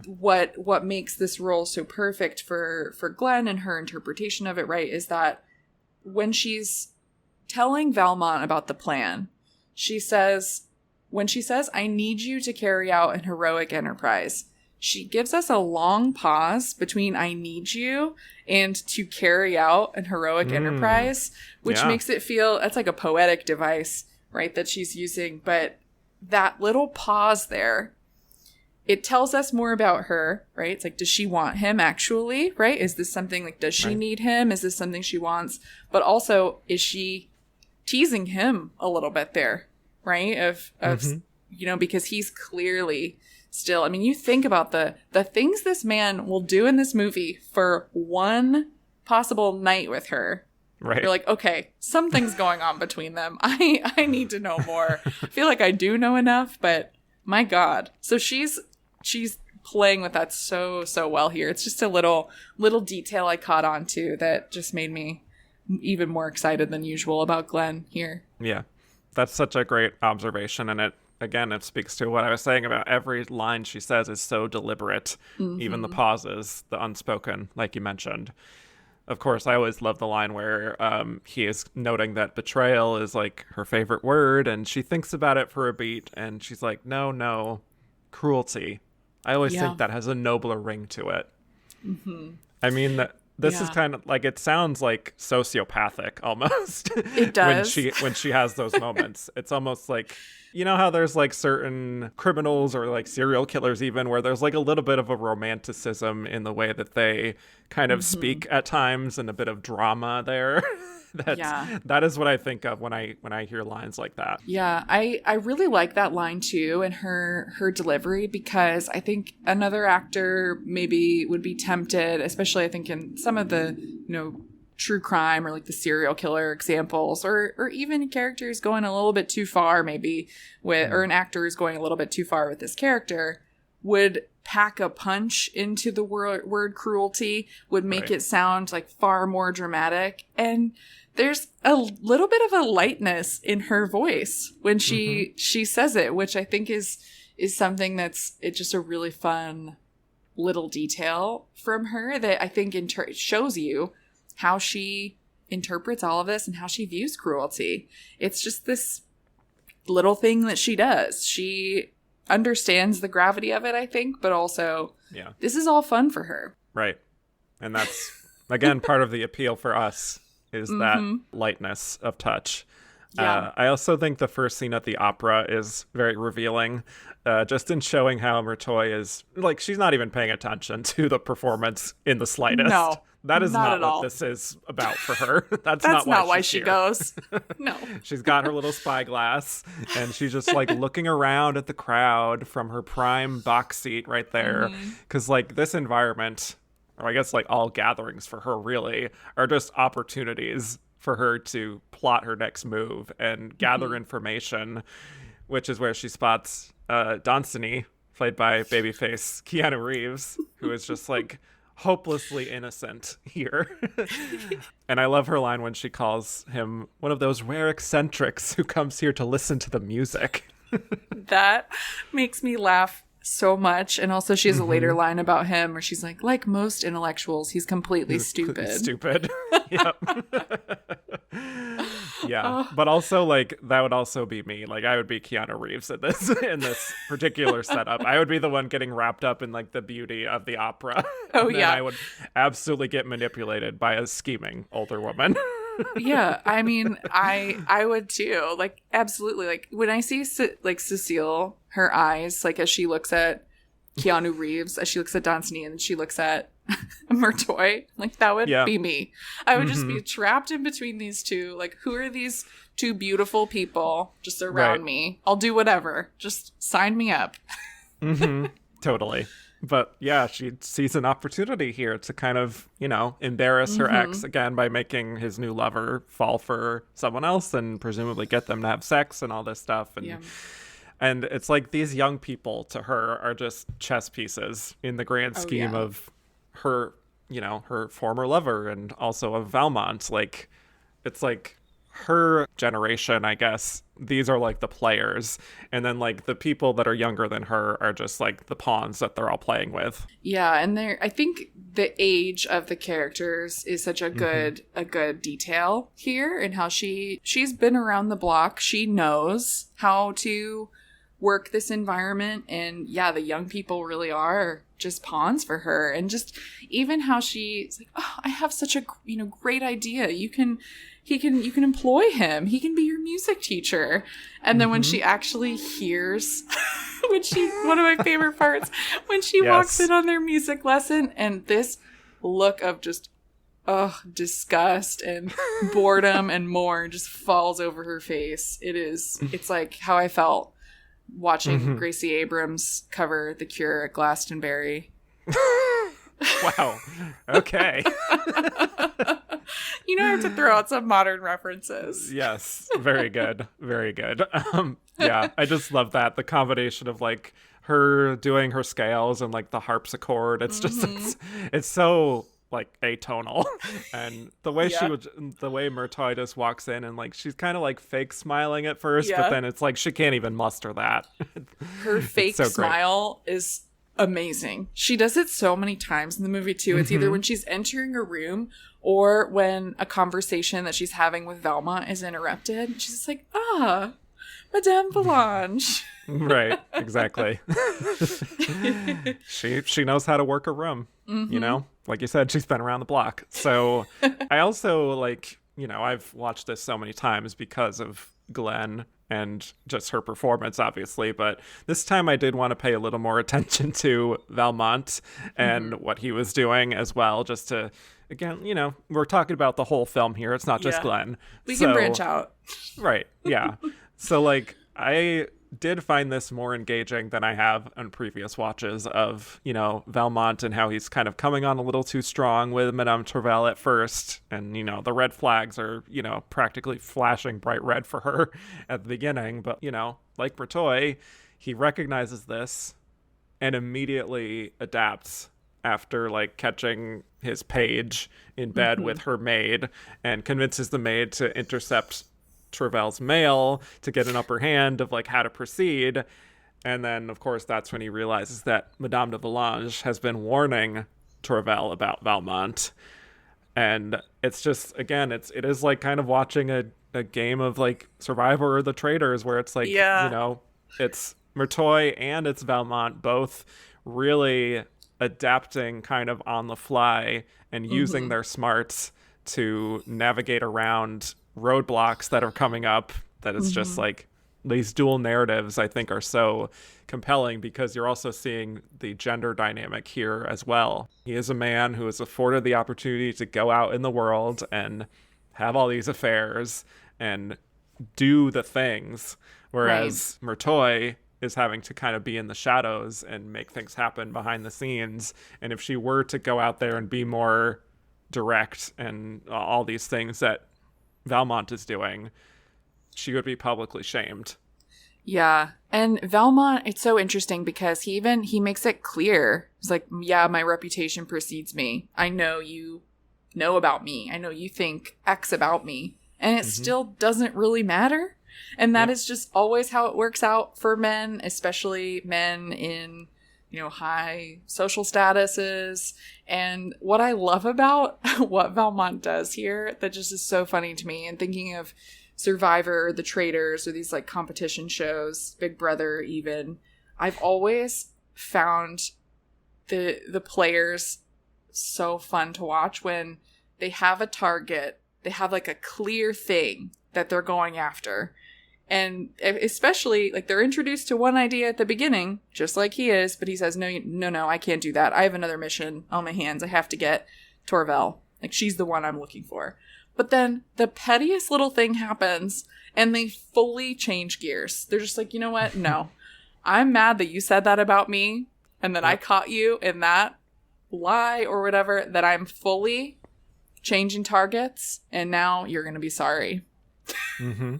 what makes this role so perfect for Glenn and her interpretation of it, right, is that when she's telling Valmont about the plan, when she says, I need you to carry out an heroic enterprise, she gives us a long pause between I need you and to carry out an heroic enterprise, which makes it feel, that's like a poetic device, right, that she's using. But that little pause there, it tells us more about her, right? It's like, does she want him actually, right? Is this something like, does she need him? Is this something she wants? But also, is she teasing him a little bit there? Right? Of you know, because he's clearly still, I mean, you think about the things this man will do in this movie for one possible night with her. Right. You're like, okay, something's going on between them. I need to know more. I feel like I do know enough, but my God. So she's playing with that so well here. It's just a little detail I caught on to that just made me even more excited than usual about Glenn here. Yeah. That's such a great observation, and it speaks to what I was saying about every line she says is so deliberate, even the pauses, the unspoken, like you mentioned. Of course, I always love the line where he is noting that betrayal is like her favorite word, and she thinks about it for a beat, and she's like, no, cruelty. I always think that has a nobler ring to it. I mean, this is kind of like, it sounds like sociopathic almost. It does. when she has those moments. It's almost like, you know how there's like certain criminals or like serial killers even where there's like a little bit of a romanticism in the way that they kind of speak at times and a bit of drama there. That is what I think of when I hear lines like that. Yeah, I really like that line too, and her delivery, because I think another actor maybe would be tempted, especially I think in some of the, you know, true crime or like the serial killer examples, or even characters going a little bit too far maybe with, or an actor is going a little bit too far with this character, would pack a punch into the word cruelty, would make it sound like far more dramatic. And there's a little bit of a lightness in her voice when she says it, which I think is something it's just a really fun little detail from her that I think shows you how she interprets all of this and how she views cruelty. It's just this little thing that she does. She understands the gravity of it, I think, but also this is all fun for her. Right. And that's, again, part of the appeal for us is that lightness of touch. I also think the first scene at the opera is very revealing, just in showing how Murtoy is, like, she's not even paying attention to the performance in the slightest. No. That is not what all. This is about for her. That's not why she goes. No. She's got her little spyglass, and she's just like looking around at the crowd from her prime box seat right there. Because like this environment, or I guess like all gatherings for her really, are just opportunities for her to plot her next move and gather information, which is where she spots Donsony, played by babyface Keanu Reeves, who is just like hopelessly innocent here. And I love her line when she calls him one of those rare eccentrics who comes here to listen to the music. That makes me laugh so much. And also she has a later line about him where she's like most intellectuals, he's completely stupid. Stupid. Yep. Yeah. But also, like, that would also be me. Like, I would be Keanu Reeves in this particular setup. I would be the one getting wrapped up in, like, the beauty of the opera. Oh, and then yeah. I would absolutely get manipulated by a scheming older woman. Yeah, I mean, I would too. Like, absolutely. Like, when I see Cecile, her eyes, like, as she looks at Keanu Reeves, as she looks at Danceny, and she looks at Murtoy, like, that would be me. I would just be trapped in between these two. Like, who are these two beautiful people just around me? I'll do whatever. Just sign me up. Totally. But yeah, she sees an opportunity here to kind of, embarrass her ex again by making his new lover fall for someone else and presumably get them to have sex and all this stuff. And it's like these young people to her are just chess pieces in the grand scheme of her, her former lover and also of Valmont. Like, it's like her generation, I guess, these are like the players, and then like the people that are younger than her are just like the pawns that they're all playing with. Yeah, and I think the age of the characters is such a good detail here, and how she's been around the block. She knows how to work this environment, and yeah, the young people really are just pawns for her. And just even how she's like, oh, I have such a great idea. You can employ him. He can be your music teacher. And then when she actually hears, one of my favorite parts, when she walks in on their music lesson, and this look of just, disgust and boredom and more just falls over her face. It's like how I felt watching Gracie Abrams cover The Cure at Glastonbury. Wow. Okay. I have to throw out some modern references. Yes. Very good. Very good. Yeah, I just love that. The combination of like her doing her scales and like the harpsichord. It's just, it's so like atonal. And the way the way Murtoy just walks in and like, she's kind of like fake smiling at first, but then it's like, she can't even muster that. Her fake smile is amazing. She does it so many times in the movie too. It's either when she's entering a room or when a conversation that she's having with Velma is interrupted. She's just like, Madame Volange. Right, exactly. She knows how to work a room, like you said, she's been around the block. So I also like, I've watched this so many times because of Glenn and just her performance, obviously. But this time I did want to pay a little more attention to Valmont and what he was doing as well, just to, again, we're talking about the whole film here. It's not just Glenn. We can branch out. Right. Yeah. So like, I did find this more engaging than I have on previous watches of, Valmont and how he's kind of coming on a little too strong with Madame Tervel at first. And, the red flags are, practically flashing bright red for her at the beginning. But, like Murtoy, he recognizes this and immediately adapts after like catching his page in bed with her maid and convinces the maid to intercept Tervel's mail to get an upper hand of like how to proceed. And then of course that's when he realizes that Madame de Volange has been warning Tervel about Valmont. And it's just, again, it is like kind of watching a game of like Survivor or The Traitors, where it's like, it's Murtoy and it's Valmont both really adapting kind of on the fly and using their smarts to navigate around roadblocks that are coming up. That it's just like these dual narratives, I think, are so compelling because you're also seeing the gender dynamic here as well. He is a man who is afforded the opportunity to go out in the world and have all these affairs and do the things, whereas Murtoy is having to kind of be in the shadows and make things happen behind the scenes. And if she were to go out there and be more direct and all these things that Valmont is doing, she would be publicly shamed. Yeah. And Valmont, it's so interesting because he makes it clear. He's like, yeah, my reputation precedes me. I know you know about me. I know you think X about me. And it still doesn't really matter. And that is just always how it works out for men, especially men in, high social statuses. And what I love about what Valmont does here that just is so funny to me, and thinking of Survivor, The Traitors, or these like competition shows, Big Brother even, I've always found the players so fun to watch when they have a target, they have like a clear thing that they're going after. And especially, like, they're introduced to one idea at the beginning, just like he is, but he says, no, I can't do that. I have another mission on my hands. I have to get Torvel. Like, she's the one I'm looking for. But then the pettiest little thing happens, and they fully change gears. They're just like, you know what? No. I'm mad that you said that about me, and then I caught you in that lie or whatever, that I'm fully changing targets, and now you're going to be sorry. Mm-hmm.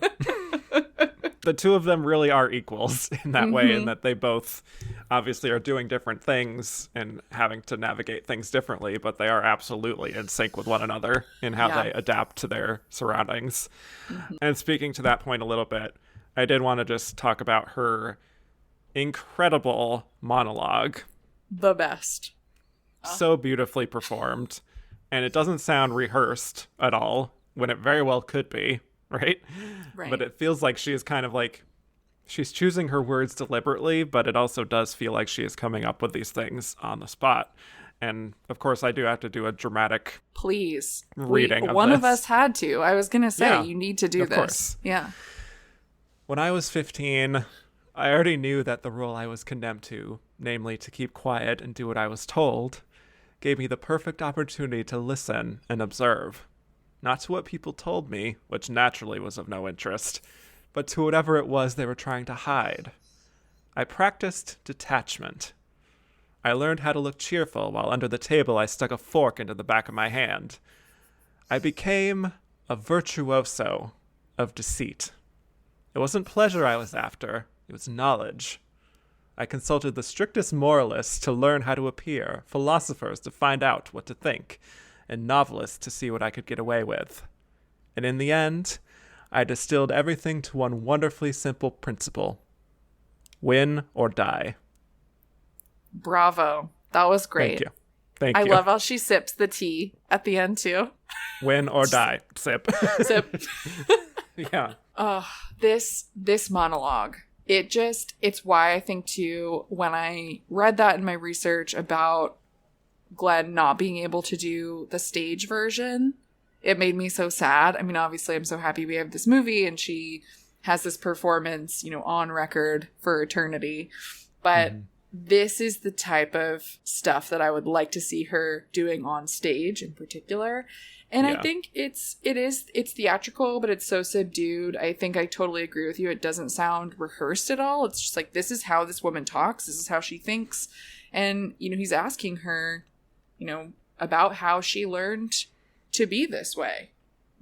The two of them really are equals in that way, in that they both obviously are doing different things and having to navigate things differently, but they are absolutely in sync with one another in how they adapt to their surroundings. And speaking to that point a little bit, I did want to just talk about her incredible monologue. The best. So beautifully performed, and it doesn't sound rehearsed at all, when it very well could be. Right? But it feels like she is kind of like, she's choosing her words deliberately, but it also does feel like she is coming up with these things on the spot. And of course, I do have to do a dramatic reading of one this. of us had to. I was going to say, you need to do this. Course. Yeah. When I was 15, I already knew that the role I was condemned to, namely to keep quiet and do what I was told, gave me the perfect opportunity to listen and observe. Not to what people told me, which naturally was of no interest, but to whatever it was they were trying to hide. I practiced detachment. I learned how to look cheerful while under the table I stuck a fork into the back of my hand. I became a virtuoso of deceit. It wasn't pleasure I was after, it was knowledge. I consulted the strictest moralists to learn how to appear, philosophers to find out what to think, and novelists to see what I could get away with. And in the end, I distilled everything to one wonderfully simple principle. Win or die. Bravo. That was great. Thank you. I love how she sips the tea at the end, too. Win or die. Sip. Sip. Yeah. This monologue. It's why I think, too, when I read that in my research about Glenn not being able to do the stage version, it made me so sad. I mean, obviously, I'm so happy we have this movie and she has this performance, on record for eternity. But this is the type of stuff that I would like to see her doing on stage in particular. And I think it's theatrical, but it's so subdued. I think I totally agree with you. It doesn't sound rehearsed at all. It's just like, this is how this woman talks. This is how she thinks. And, he's asking her, about how she learned to be this way.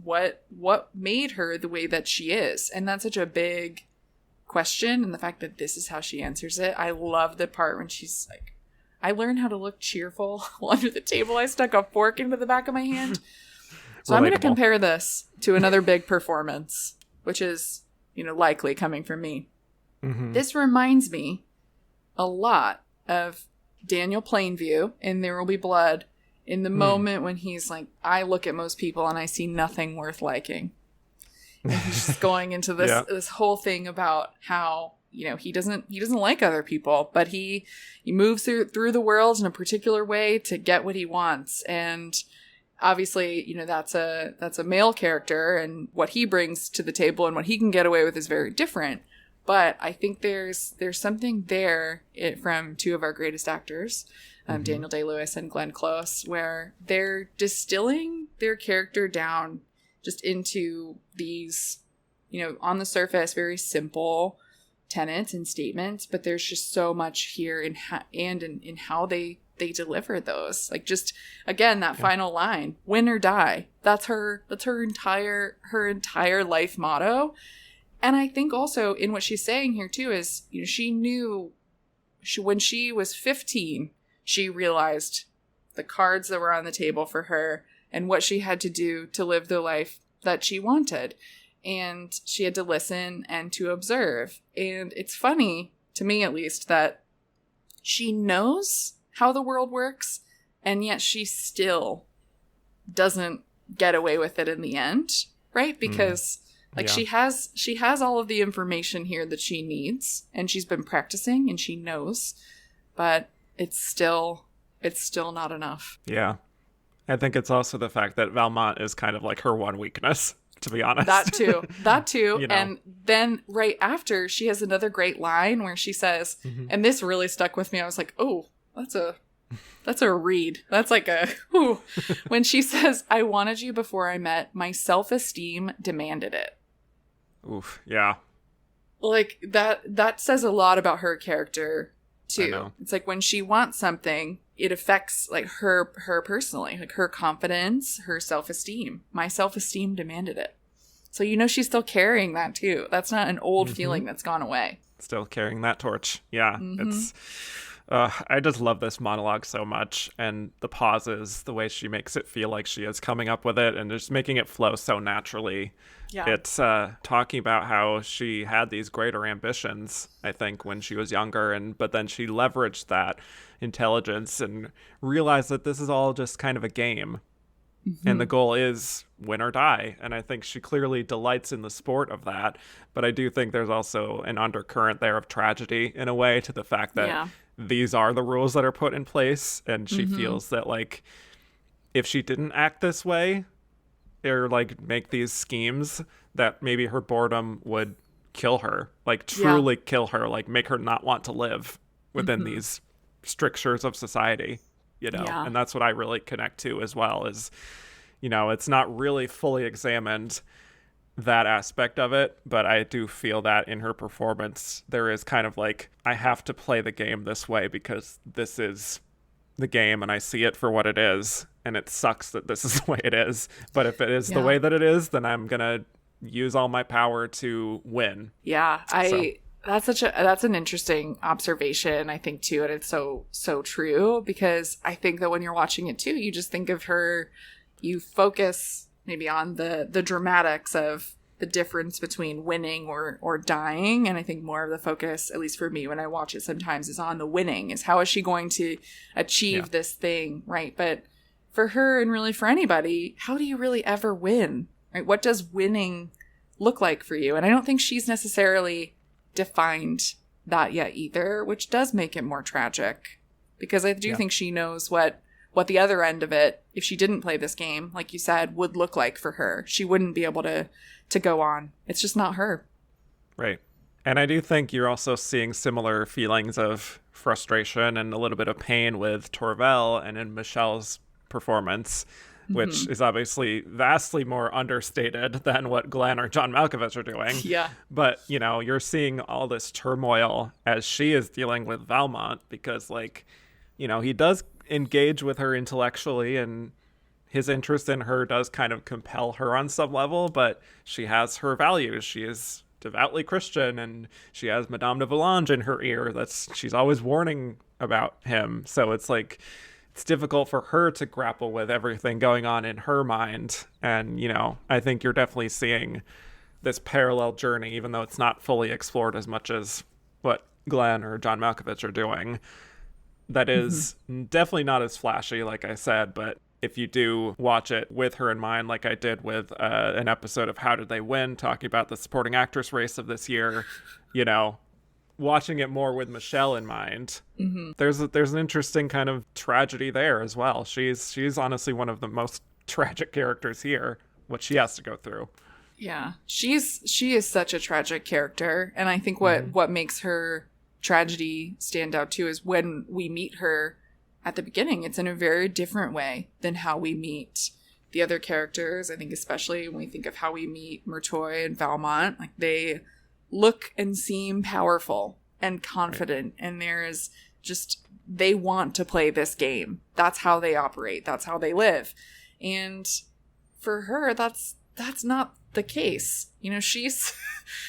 What made her the way that she is? And that's such a big question. And the fact that this is how she answers it. I love the part when she's like, I learned how to look cheerful while under the table I stuck a fork into the back of my hand. So I'm going to compare this to another big performance, which is, likely coming from me. This reminds me a lot of Daniel Plainview in There Will Be Blood, in the moment when he's like, I look at most people and I see nothing worth liking. And he's just going into this whole thing about how, he doesn't like other people, but he moves through the world in a particular way to get what he wants. And obviously, that's a male character, and what he brings to the table and what he can get away with is very different. But I think there's something there from two of our greatest actors, Daniel Day-Lewis and Glenn Close, where they're distilling their character down just into these, on the surface, very simple tenets and statements. But there's just so much here in how they deliver those. Like, just again, that final line, win or die. That's her entire life motto. And I think also in what she's saying here too is, you know, she knew when she was 15, she realized the cards that were on the table for her and what she had to do to live the life that she wanted. And she had to listen and to observe. And it's funny, to me at least, that she knows how the world works, and yet she still doesn't get away with it in the end, right? Because she has all of the information here that she needs, and she's been practicing and she knows, but it's still not enough. Yeah. I think it's also the fact that Valmont is kind of like her one weakness, to be honest. That too. You know. And then right after, she has another great line where she says, and this really stuck with me. I was like, oh, that's a read. That's like a, ooh. When she says, I wanted you before I met, my self-esteem demanded it. Oof, yeah. Like that says a lot about her character too. I know. It's like when she wants something, it affects like her personally, like her confidence, her self-esteem. My self-esteem demanded it. So you know she's still carrying that too. That's not an old feeling that's gone away. Still carrying that torch. Yeah. It's I just love this monologue so much, and the pauses, the way she makes it feel like she is coming up with it and just making it flow so naturally. Yeah. It's talking about how she had these greater ambitions, I think, when she was younger, but then she leveraged that intelligence and realized that this is all just kind of a game. And the goal is win or die. And I think she clearly delights in the sport of that. But I do think there's also an undercurrent there of tragedy in a way to the fact that these are the rules that are put in place. And she feels that, like, if she didn't act this way or, like, make these schemes, that maybe her boredom would kill her, like, truly kill her, like, make her not want to live within these strictures of society. You know, and that's what I really connect to as well is, you know, it's not really fully examined, that aspect of it, but I do feel that in her performance, there is kind of like, I have to play the game this way because this is the game and I see it for what it is. And it sucks that this is the way it is. But if it is the way that it is, then I'm going to use all my power to win. Yeah, That's an interesting observation, I think, too. And it's so true, because I think that when you're watching it, too, you just think of her, you focus maybe on the dramatics of the difference between winning or dying. And I think more of the focus, at least for me, when I watch it sometimes, is on the winning, is how is she going to achieve this thing, right? But for her, and really for anybody, how do you really ever win, right? What does winning look like for you? And I don't think she's necessarily defined that yet either, which does make it more tragic, because I do think she knows what the other end of it, if she didn't play this game, like you said, would look like for her. She wouldn't be able to go on. It's just not her. Right. And I do think you're also seeing similar feelings of frustration and a little bit of pain with Torvell and in Michelle's performance, which is obviously vastly more understated than what Glenn or John Malkovich are doing. Yeah. But, you know, you're seeing all this turmoil as she is dealing with Valmont because, like, you know, he does engage with her intellectually and his interest in her does kind of compel her on some level, but she has her values. She is devoutly Christian and she has Madame de Volanges in her ear. She's always warning about him. So it's like, it's difficult for her to grapple with everything going on in her mind. And, you know, I think you're definitely seeing this parallel journey, even though it's not fully explored as much as what Glenn or John Malkovich are doing. That is definitely not as flashy, like I said, but if you do watch it with her in mind, like I did with an episode of How Did They Win, talking about the supporting actress race of this year, you know, watching it more with Michelle in mind, there's an interesting kind of tragedy there as well. She's honestly one of the most tragic characters here, what she has to go through. Yeah, she is such a tragic character, and I think what makes her tragedy stand out too is when we meet her at the beginning, it's in a very different way than how we meet the other characters. I think especially when we think of how we meet Murtoy and Valmont, like they look and seem powerful and confident, and there's just, they want to play this game. That's how they operate. That's how they live. And for her, that's not the case. You know, she's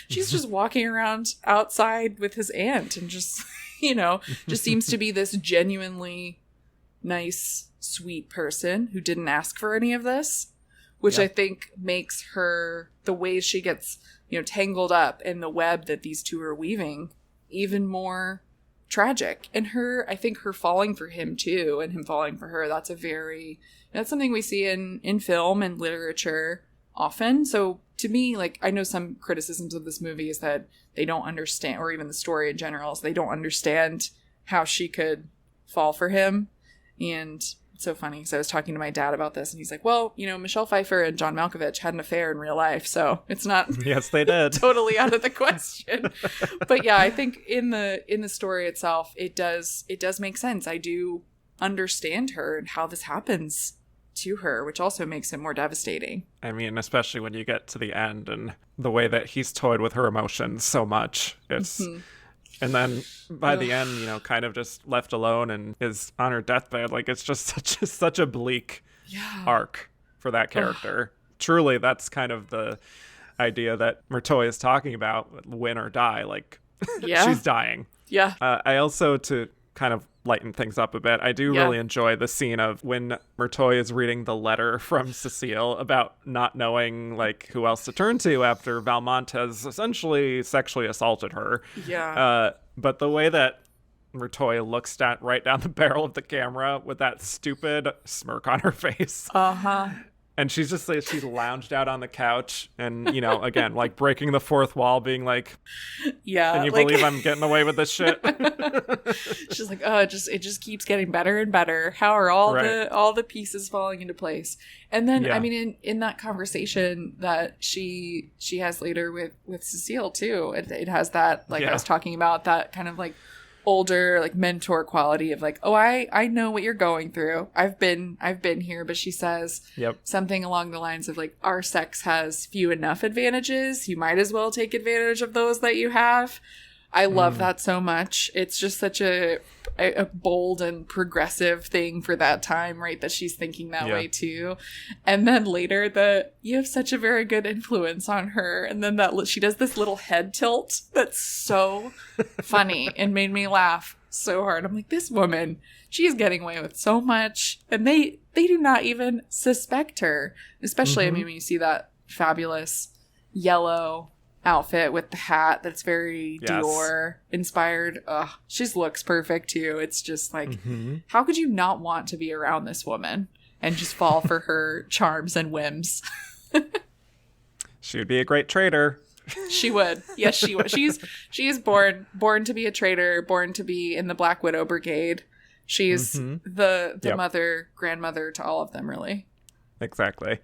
just walking around outside with his aunt and just, you know, just seems to be this genuinely nice, sweet person who didn't ask for any of this, which I think makes her, the way she gets, you know, tangled up in the web that these two are weaving, even more tragic. And I think her falling for him too, and him falling for her, that's something we see in film and literature often. So to me, like, I know some criticisms of this movie is that they don't understand, or even the story in general, is they don't understand how she could fall for him. And it's so funny because I was talking to my dad about this, and he's like, well, you know, Michelle Pfeiffer and John Malkovich had an affair in real life, so it's not yes, they did. totally out of the question. But yeah, I think in the story itself, it does make sense. I do understand her and how this happens to her, which also makes it more devastating. I mean, especially when you get to the end and the way that he's toyed with her emotions so much. It's and then by the end, you know, kind of just left alone and is on her deathbed. Like, it's just such a bleak arc for that character. Truly, that's kind of the idea that Murtoy is talking about, win or die. Like, she's dying. Yeah. I also, to kind of lighten things up a bit, I do really enjoy the scene of when Murtoy is reading the letter from Cecile about not knowing, like, who else to turn to after Valmont has essentially sexually assaulted her. Yeah. But the way that Murtoy looks right down the barrel of the camera with that stupid smirk on her face. And she's just like, she's lounged out on the couch and, you know, again, like breaking the fourth wall, being like, can you believe I'm getting away with this shit? She's like, oh, it just keeps getting better and better. How are all the pieces falling into place? And then, I mean, in that conversation that she has later with Cecile too, it has that, like I was talking about, that kind of like older, like, mentor quality of like, oh, I know what you're going through. I've been here. But she says something along the lines of like, our sex has few enough advantages. You might as well take advantage of those that you have. I love that so much. It's just such a bold and progressive thing for that time, right? That she's thinking that way too. And then later, you have such a very good influence on her. And then she does this little head tilt that's so funny and made me laugh so hard. I'm like, this woman, she's getting away with so much, and they do not even suspect her. Especially, I mean, when you see that fabulous yellow outfit with the hat that's very Dior inspired. She looks perfect too. It's just like, how could you not want to be around this woman and just fall for her charms and whims? She would be a great traitor. She would. Yes, she would. She is born to be a traitor, born to be in the Black Widow Brigade. She's the grandmother to all of them, really. Exactly.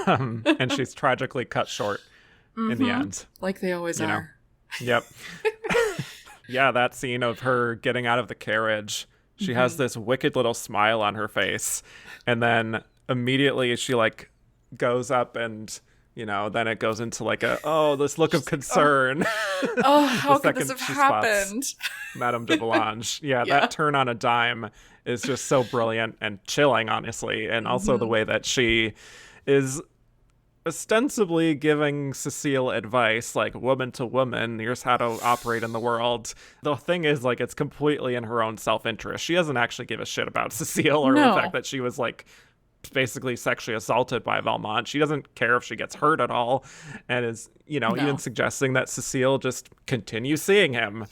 And she's tragically cut short in the end. Like they always are. Yep. Yeah, that scene of her getting out of the carriage. She has this wicked little smile on her face. And then immediately she, like, goes up and, you know, then it goes into like this look of concern. How could this have happened? Madame de Volange. Yeah, that turn on a dime is just so brilliant and chilling, honestly. And also the way that she is ostensibly giving Cecile advice, like, woman to woman, here's how to operate in the world. The thing is, like, it's completely in her own self-interest. She doesn't actually give a shit about Cecile or the fact that she was, like, basically sexually assaulted by Valmont. She doesn't care if she gets hurt at all, and is, you know, even suggesting that Cecile just continue seeing him.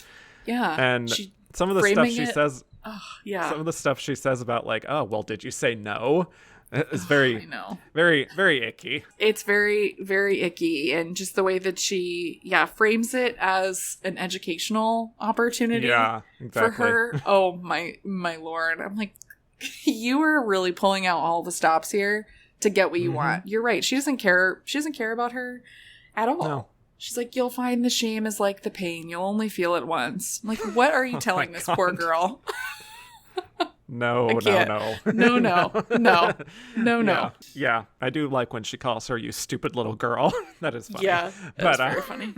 Yeah. And some of the stuff she says, some of the stuff she says about, like, oh, well, did you say no? It's very, very, very icky. It's very, very icky. And just the way that she, frames it as an educational opportunity for her. Oh, my Lord. I'm like, you are really pulling out all the stops here to get what you want. You're right. She doesn't care. She doesn't care about her at all. No. She's like, you'll find the shame is like the pain. You'll only feel it once. I'm like, what are you telling this poor girl? No. Yeah, I do like when she calls her, you stupid little girl. That is funny. Yeah, that's very funny.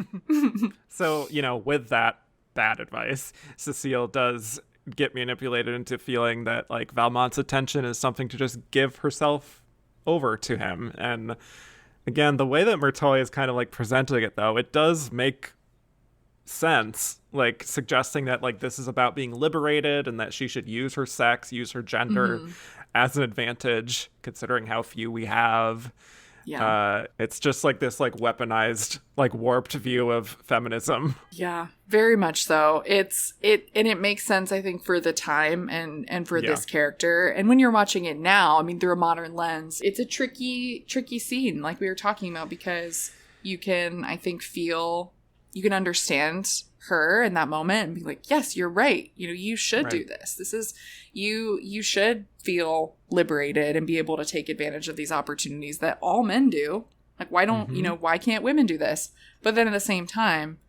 So, you know, with that bad advice, Cecile does get manipulated into feeling that, like, Valmont's attention is something to just give herself over to him. And again, the way that Murtoy is kind of like presenting it, though, it does make sense, like suggesting that like this is about being liberated and that she should use her sex, use her gender as an advantage, considering how few we have. Yeah. It's just like this like weaponized, like warped view of feminism. Yeah, very much so. It makes sense, I think, for the time and for this character. And when you're watching it now, I mean, through a modern lens, it's a tricky scene, like we were talking about, because you can, I think, you can understand her in that moment and be like, yes, you're right. You know, you should do this. This is, you should feel liberated and be able to take advantage of these opportunities that all men do. Like, why don't, why can't women do this? But then at the same time,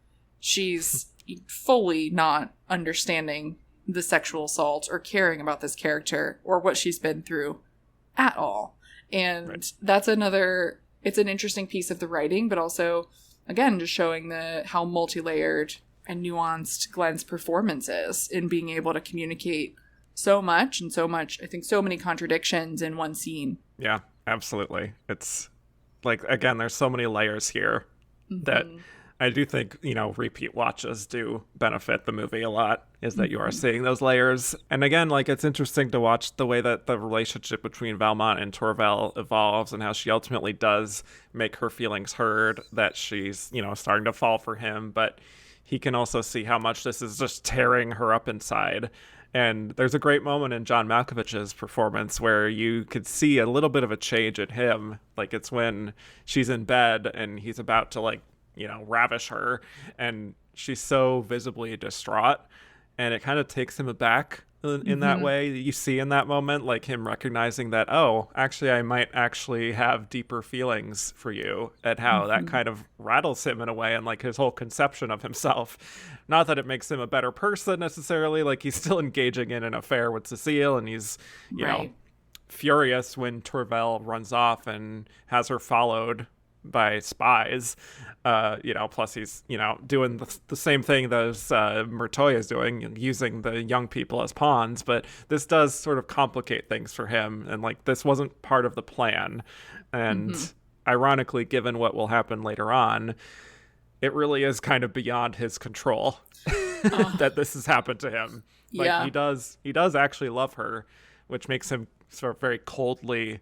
she's fully not understanding the sexual assault or caring about this character or what she's been through at all. And that's it's an interesting piece of the writing, but also, again, just showing how multi-layered and nuanced Glenn's performance is in being able to communicate so much, I think so many contradictions in one scene. Yeah, absolutely. It's like, again, there's so many layers here that I do think, repeat watches do benefit the movie a lot, is that you are seeing those layers. And again, like, it's interesting to watch the way that the relationship between Valmont and Torvel evolves and how she ultimately does make her feelings heard, that she's, starting to fall for him, but he can also see how much this is just tearing her up inside. And there's a great moment in John Malkovich's performance where you could see a little bit of a change in him. Like, it's when she's in bed and he's about to, like, ravish her, and she's so visibly distraught, and it kind of takes him aback in that way. You see in that moment, like, him recognizing that, oh, actually, I might actually have deeper feelings for you, and how that kind of rattles him in a way, and like his whole conception of himself. Not that it makes him a better person necessarily, like he's still engaging in an affair with Cecile, and he's, you know, furious when Torvel runs off and has her followed by spies, plus he's, doing the same thing that Murtoy is doing, using the young people as pawns, but this does sort of complicate things for him, and like this wasn't part of the plan, and ironically, given what will happen later on, it really is kind of beyond his control that this has happened to him. Like, he does actually love her, which makes him sort of very coldly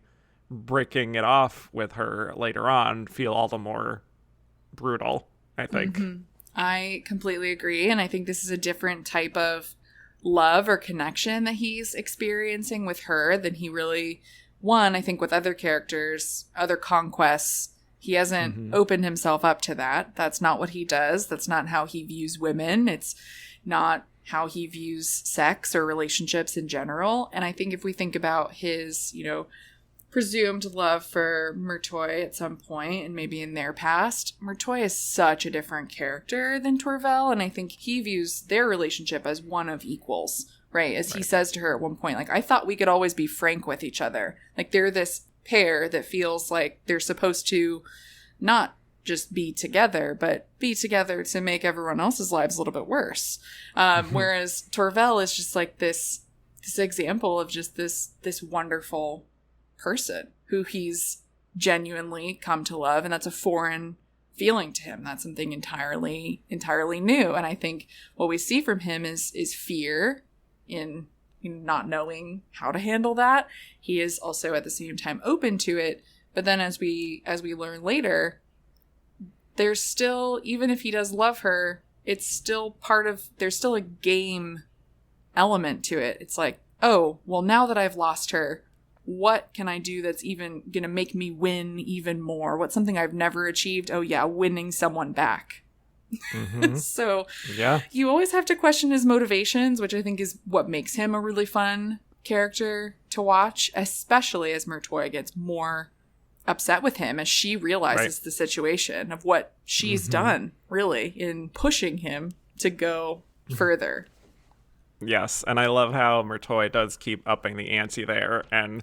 breaking it off with her later on feel all the more brutal, I think. I completely agree, and I think this is a different type of love or connection that he's experiencing with her than he really, I think with other characters, other conquests, he hasn't opened himself up to that. That's not what he does. That's not how he views women. It's not how he views sex or relationships in general. And I think if we think about his, presumed love for Murtoy at some point, and maybe in their past, Murtoy is such a different character than Torvel, and I think he views their relationship as one of equals, right? As he says to her at one point, like, I thought we could always be frank with each other. Like, they're this pair that feels like they're supposed to not just be together, but be together to make everyone else's lives a little bit worse. Whereas Torvel is just like this example of just this wonderful person who he's genuinely come to love, and that's a foreign feeling to him. That's something entirely new. And I think what we see from him is fear in not knowing how to handle that. He is also at the same time open to it, but then as we learn later, there's still, even if he does love her, it's still there's still a game element to it. It's like, oh, well, now that I've lost her, what can I do that's even going to make me win even more? What's something I've never achieved? Oh, yeah, winning someone back. So you always have to question his motivations, which I think is what makes him a really fun character to watch, especially as Murtoy gets more upset with him as she realizes the situation of what she's done, really, in pushing him to go further. Yes, and I love how Murtoy does keep upping the ante there and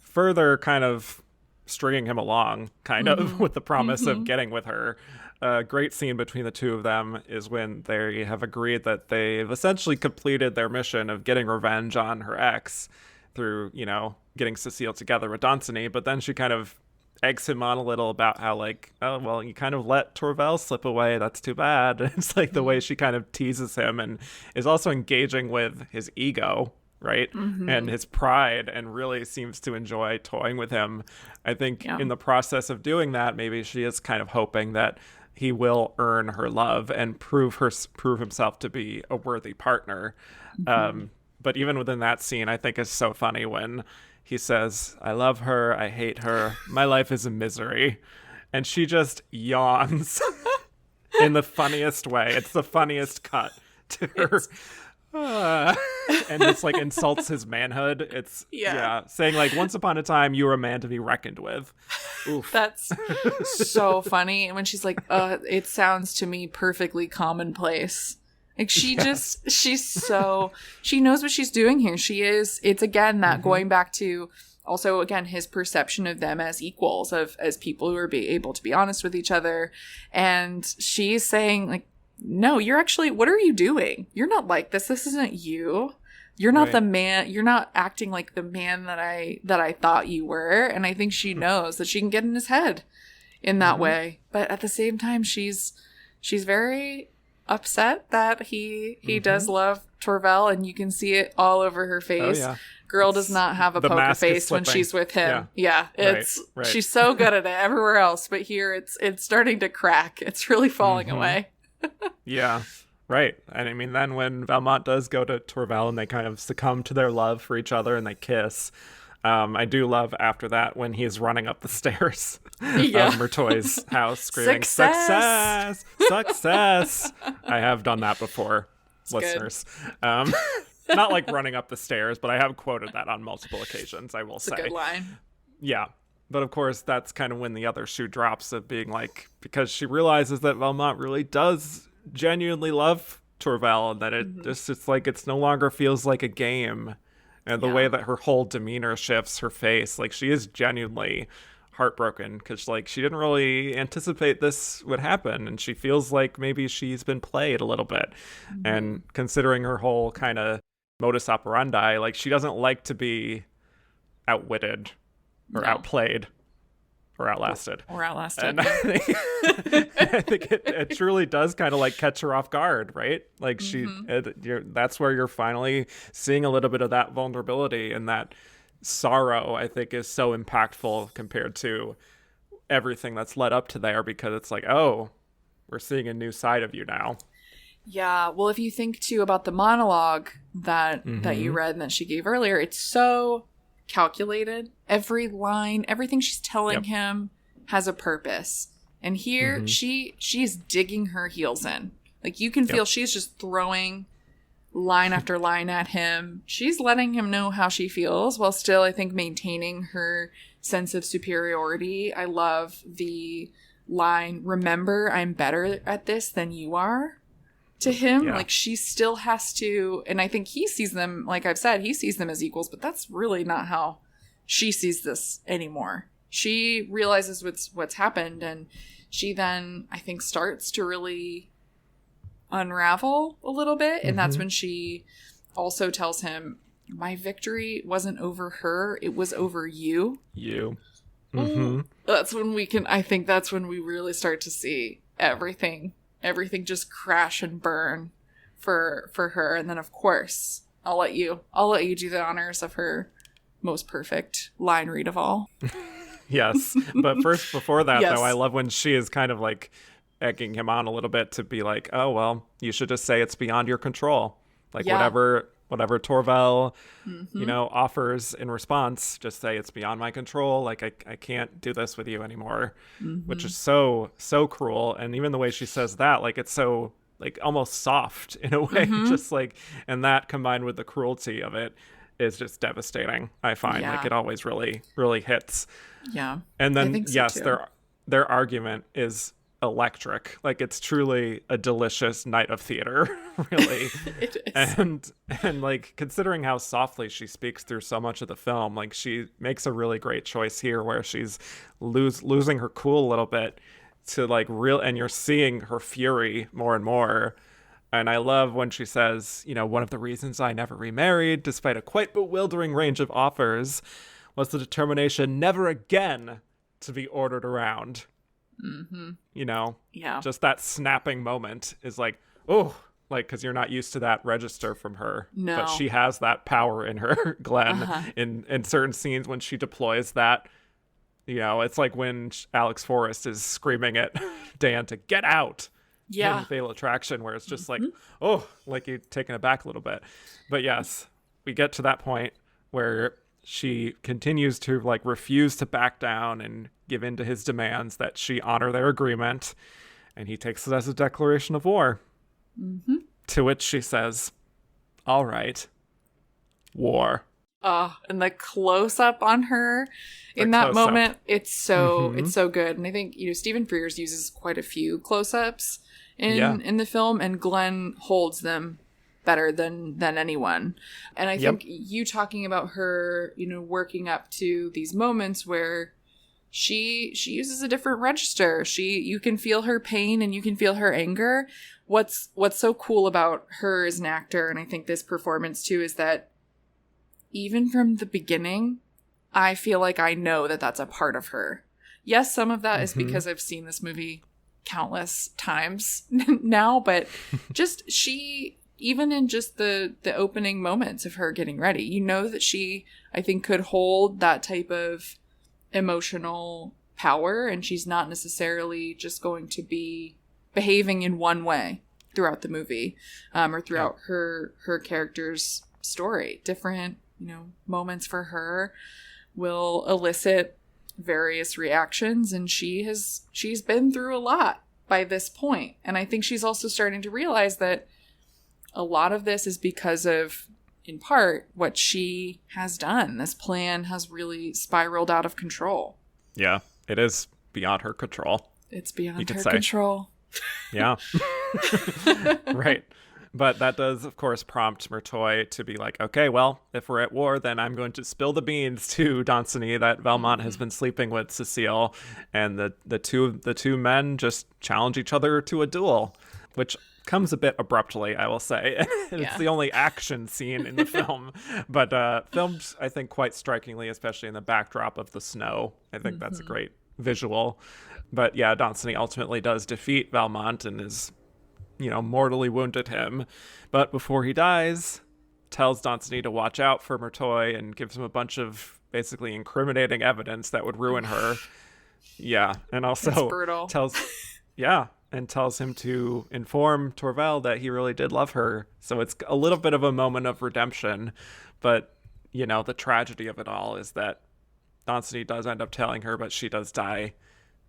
further kind of stringing him along, kind of, with the promise of getting with her. A great scene between the two of them is when they have agreed that they've essentially completed their mission of getting revenge on her ex through, getting Cecile together with Danceny, but then she kind of eggs him on a little about how like, oh, well, you kind of let Torvald slip away. That's too bad. It's like the way she kind of teases him and is also engaging with his ego, right? And his pride, and really seems to enjoy toying with him. I think in the process of doing that, maybe she is kind of hoping that he will earn her love and prove himself to be a worthy partner. But even within that scene, I think it's so funny when he says, I love her, I hate her, my life is a misery. And she just yawns in the funniest way. It's the funniest cut to her. And it's like insults his manhood. It's saying like, once upon a time you were a man to be reckoned with. Oof. That's so funny. And when she's like, it sounds to me perfectly commonplace. Like she she knows what she's doing here. It's again that going back to also again his perception of them as equals, as people who are able to be honest with each other. And she's saying like, no, you're actually, what are you doing? You're not like this. This isn't you. You're not the man. You're not acting like the man that I thought you were. And I think she knows that she can get in his head in that way. But at the same time, she's very upset that he does love Torvald, and you can see it all over her face. Oh, yeah. Girl does not have a poker face when she's with him. Yeah, it's right. She's so good at it everywhere else, but here it's starting to crack. It's really falling away. Yeah, right. And I mean, then when Valmont does go to Torvald and they kind of succumb to their love for each other and they kiss, I do love after that when he's running up the stairs of Murtoy's house screaming, success! Success! I have done that before, listeners. Not like running up the stairs, but I have quoted that on multiple occasions, I will say. It's a good line. Yeah. But of course, that's kind of when the other shoe drops of being like, because she realizes that Valmont really does genuinely love Torvald, and that it's like, it's no longer feels like a game. And the way that her whole demeanor shifts, her face, like she is genuinely heartbroken because like she didn't really anticipate this would happen. And she feels like maybe she's been played a little bit. And considering her whole kind of modus operandi, like she doesn't like to be outwitted or outplayed or outlasted. And I think it truly does kind of like catch her off guard, right? Like that's where you're finally seeing a little bit of that vulnerability, and that sorrow I think is so impactful compared to everything that's led up to there, because it's like, oh, we're seeing a new side of you now. Yeah, well, if you think too about the monologue that you read and that she gave earlier, it's so calculated. Every line, everything she's telling him has a purpose. And here she's digging her heels in. Like you can feel she's just throwing line after line at him. She's letting him know how she feels while still, I think, maintaining her sense of superiority. I love the line, remember, I'm better at this than you are, to him. Like she still has to, and I think he sees them, like I've said, he sees them as equals, but that's really not how she sees this anymore. She realizes what's happened, and she then, I think, starts to really unravel a little bit. And that's when she also tells him, my victory wasn't over her, it was over you. That's when I think that's when we really start to see everything just crash and burn for her. And then of course I'll let you do the honors of her most perfect line read of all. Yes, but first, before that though, I love when she is kind of like egging him on a little bit to be like, oh well, you should just say it's beyond your control, like whatever Torvald offers in response, just say it's beyond my control, like I can't do this with you anymore, which is so cruel. And even the way she says that, like it's so like almost soft in a way, just like, and that combined with the cruelty of it is just devastating, I find. Like it always really hits. And then their argument is electric. Like it's truly a delicious night of theater, really. It is. And like considering how softly she speaks through so much of the film, like she makes a really great choice here where she's losing her cool a little bit to like and you're seeing her fury more and more. And I love when she says, one of the reasons I never remarried, despite a quite bewildering range of offers, was the determination never again to be ordered around. You know? Yeah. Just that snapping moment is like, oh, like, because you're not used to that register from her. No. But she has that power in her, Glenn, in certain scenes when she deploys that. You know, it's like when Alex Forrest is screaming at Dan to get out. Yeah. In Fatal Attraction, where it's just like, oh, like you're taken aback a little bit. But yes, we get to that point where she continues to like refuse to back down and give in to his demands that she honor their agreement. And he takes it as a declaration of war. To which she says, all right, war. And the close up on her in that moment, it's so good. And I think, you know, Stephen Frears uses quite a few close-ups in the film, and Glenn holds them better than anyone. And I think you talking about her, you know, working up to these moments where she uses a different register. You can feel her pain and you can feel her anger. What's so cool about her as an actor, and I think this performance too, is that even from the beginning, I feel like I know that that's a part of her. Yes, some of that is because I've seen this movie countless times now, but just even in just the opening moments of her getting ready, you know that she, I think, could hold that type of emotional power, and she's not necessarily just going to be behaving in one way throughout the movie, or throughout her character's story. Different, you know, moments for her will elicit various reactions, and she's been through a lot by this point. And I think she's also starting to realize that a lot of this is because of, in part, what she has done. This plan has really spiraled out of control. Yeah, it is beyond her control. It's beyond her control. Yeah. Right. But that does, of course, prompt Murtoy to be like, okay, well, if we're at war, then I'm going to spill the beans to Danceny that Valmont has been sleeping with Cecile. And the two men just challenge each other to a duel, which comes a bit abruptly, I will say. It's the only action scene in the film. But filmed, I think, quite strikingly, especially in the backdrop of the snow. I think that's a great visual. But yeah, Danceny ultimately does defeat Valmont and is, you know, mortally wounded him. But before he dies, tells Danceny to watch out for Murtoy and gives him a bunch of basically incriminating evidence that would ruin her. Yeah. And also tells him to inform Torvald that he really did love her. So it's a little bit of a moment of redemption. But, you know, the tragedy of it all is that Danceny does end up telling her, but she does die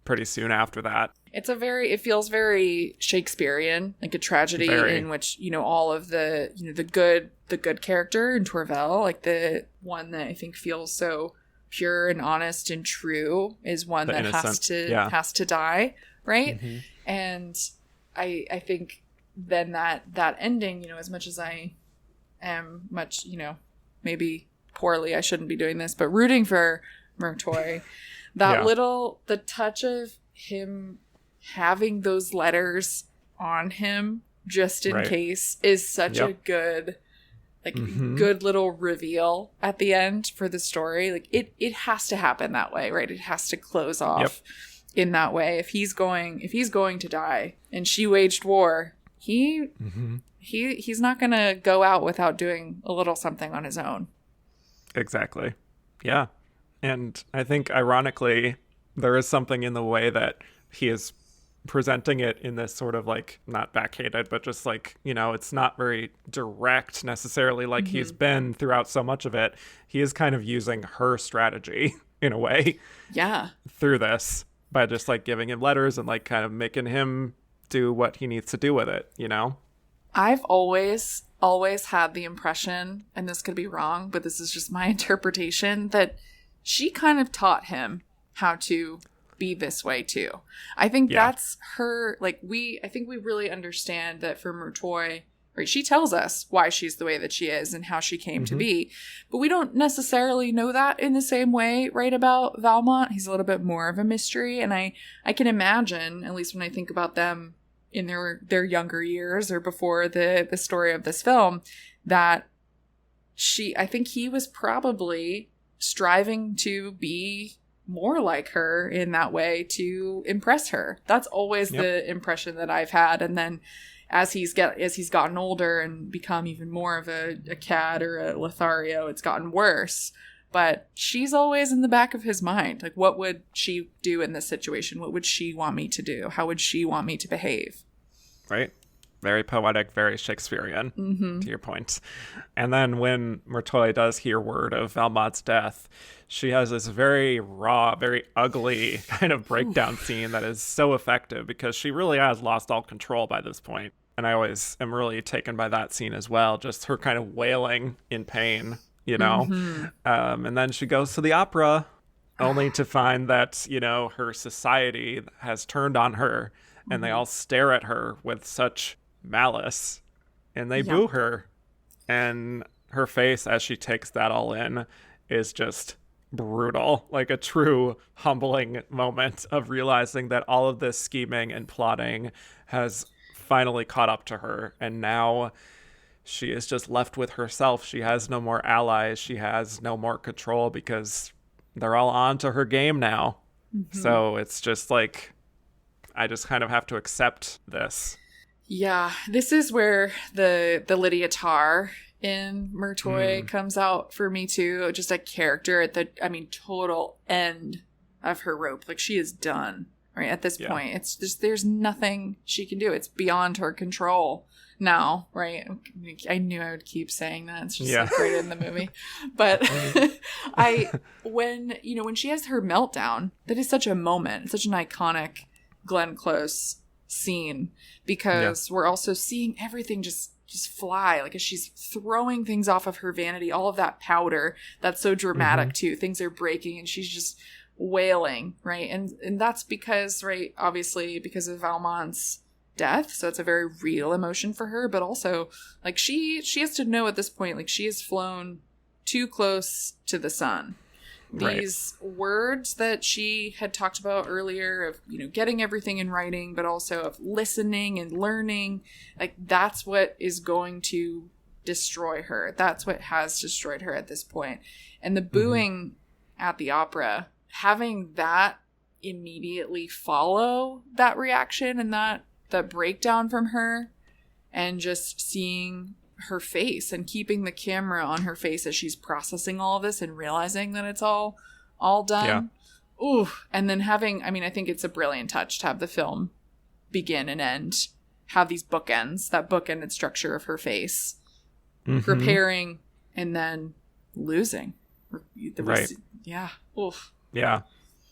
pretty soon after that. It feels very Shakespearean, like a tragedy in which, you know, all of the, you know, the good character in Torvald, like the one that I think feels so pure and honest and true, is one that has to die, right? And I think then that ending, you know, as much as I am much, you know, maybe poorly, I shouldn't be doing this, but rooting for Murtoy, the touch of him having those letters on him just in case is such a good, like, good little reveal at the end for the story. Like it has to happen that way, right? It has to close off in that way. If he's going to die and she waged war, he's not going to go out without doing a little something on his own. Exactly. Yeah. And I think, ironically, there is something in the way that he is presenting it in this sort of, like, not backhanded, but just like, you know, it's not very direct necessarily like he's been throughout so much of it. He is kind of using her strategy in a way. Yeah. Through this, by just like giving him letters and like kind of making him do what he needs to do with it, you know? I've always had the impression, and this could be wrong, but this is just my interpretation, that she kind of taught him how to be this way too. I think that's her, like, I think we really understand that for Murtoy, right, she tells us why she's the way that she is and how she came to be, but we don't necessarily know that in the same way, right, about Valmont. He's a little bit more of a mystery, and I can imagine, at least when I think about them in their younger years or before the story of this film, that I think he was probably striving to be more like her in that way to impress her. That's always the impression that I've had. And then as he's gotten older and become even more of a Cad or a Lothario, it's gotten worse. But she's always in the back of his mind. Like, what would she do in this situation? What would she want me to do? How would she want me to behave? Right. Very poetic, very Shakespearean, to your point. And then when Murtoy does hear word of Valmont's death, she has this very raw, very ugly kind of breakdown scene that is so effective because she really has lost all control by this point. And I always am really taken by that scene as well, just her kind of wailing in pain, you know? And then she goes to the opera only to find that, you know, her society has turned on her and they all stare at her with such malice and they boo her, and her face as she takes that all in is just brutal, like a true humbling moment of realizing that all of this scheming and plotting has finally caught up to her, and now she is just left with herself. She has no more allies, she has no more control because they're all on to her game now. So it's just like, I just kind of have to accept this. Yeah, this is where the Lydia Tarr in Murtoy comes out for me too. Just a character at the, total end of her rope. Like, she is done, right? At this point, it's just, there's nothing she can do. It's beyond her control now, right? I knew I would keep saying that. It's just like right in the movie. But when she has her meltdown, that is such a moment, such an iconic Glenn Close scene, because we're also seeing everything just fly, like as she's throwing things off of her vanity, all of that powder that's so dramatic too, things are breaking and she's just wailing, right? And that's because, right, obviously because of Valmont's death, so it's a very real emotion for her, but also like she has to know at this point, like, she has flown too close to the sun. These words that she had talked about earlier of, you know, getting everything in writing, but also of listening and learning, like, that's what is going to destroy her. That's what has destroyed her at this point. And the booing at the opera, having that immediately follow that reaction and that breakdown from her, and just seeing her face and keeping the camera on her face as she's processing all of this and realizing that it's all done. Ooh. And then having, I think it's a brilliant touch to have the film begin and end, have these bookends, that bookended structure of her face, preparing and then losing. Yeah. Oof. Yeah.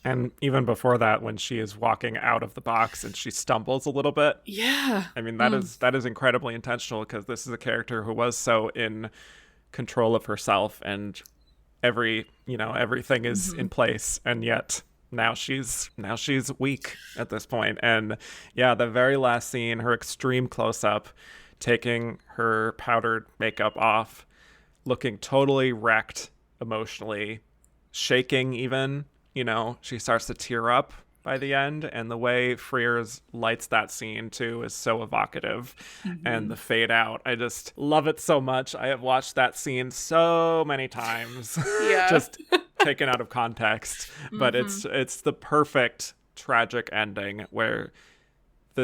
And even before that, when she is walking out of the box and she stumbles a little bit. Yeah. That is incredibly intentional, because this is a character who was so in control of herself and everything is in place. And yet now she's weak at this point. And yeah, the very last scene, her extreme close up, taking her powdered makeup off, looking totally wrecked emotionally, shaking even. You know, she starts to tear up by the end, and the way Frears lights that scene too is so evocative. And the fade out, I just love it so much. I have watched that scene so many times, just taken out of context. But it's the perfect tragic ending where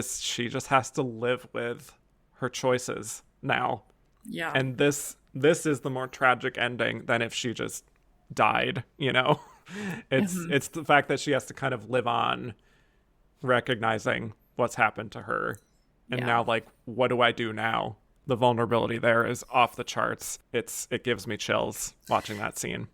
she just has to live with her choices now. Yeah. And this is the more tragic ending than if she just died, you know? It's the fact that she has to kind of live on, recognizing what's happened to her, and now, like, what do I do now? The vulnerability there is off the charts. It gives me chills watching that scene.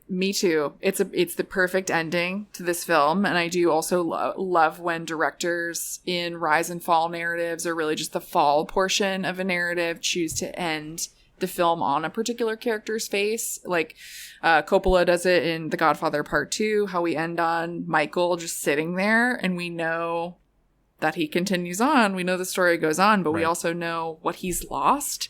Me too. It's the perfect ending to this film, and I do also love when directors in rise and fall narratives, or really just the fall portion of a narrative, choose to end the film on a particular character's face. Like Coppola does it in The Godfather Part 2, how we end on Michael just sitting there, and we know that he continues on. We know the story goes on, but we also know what he's lost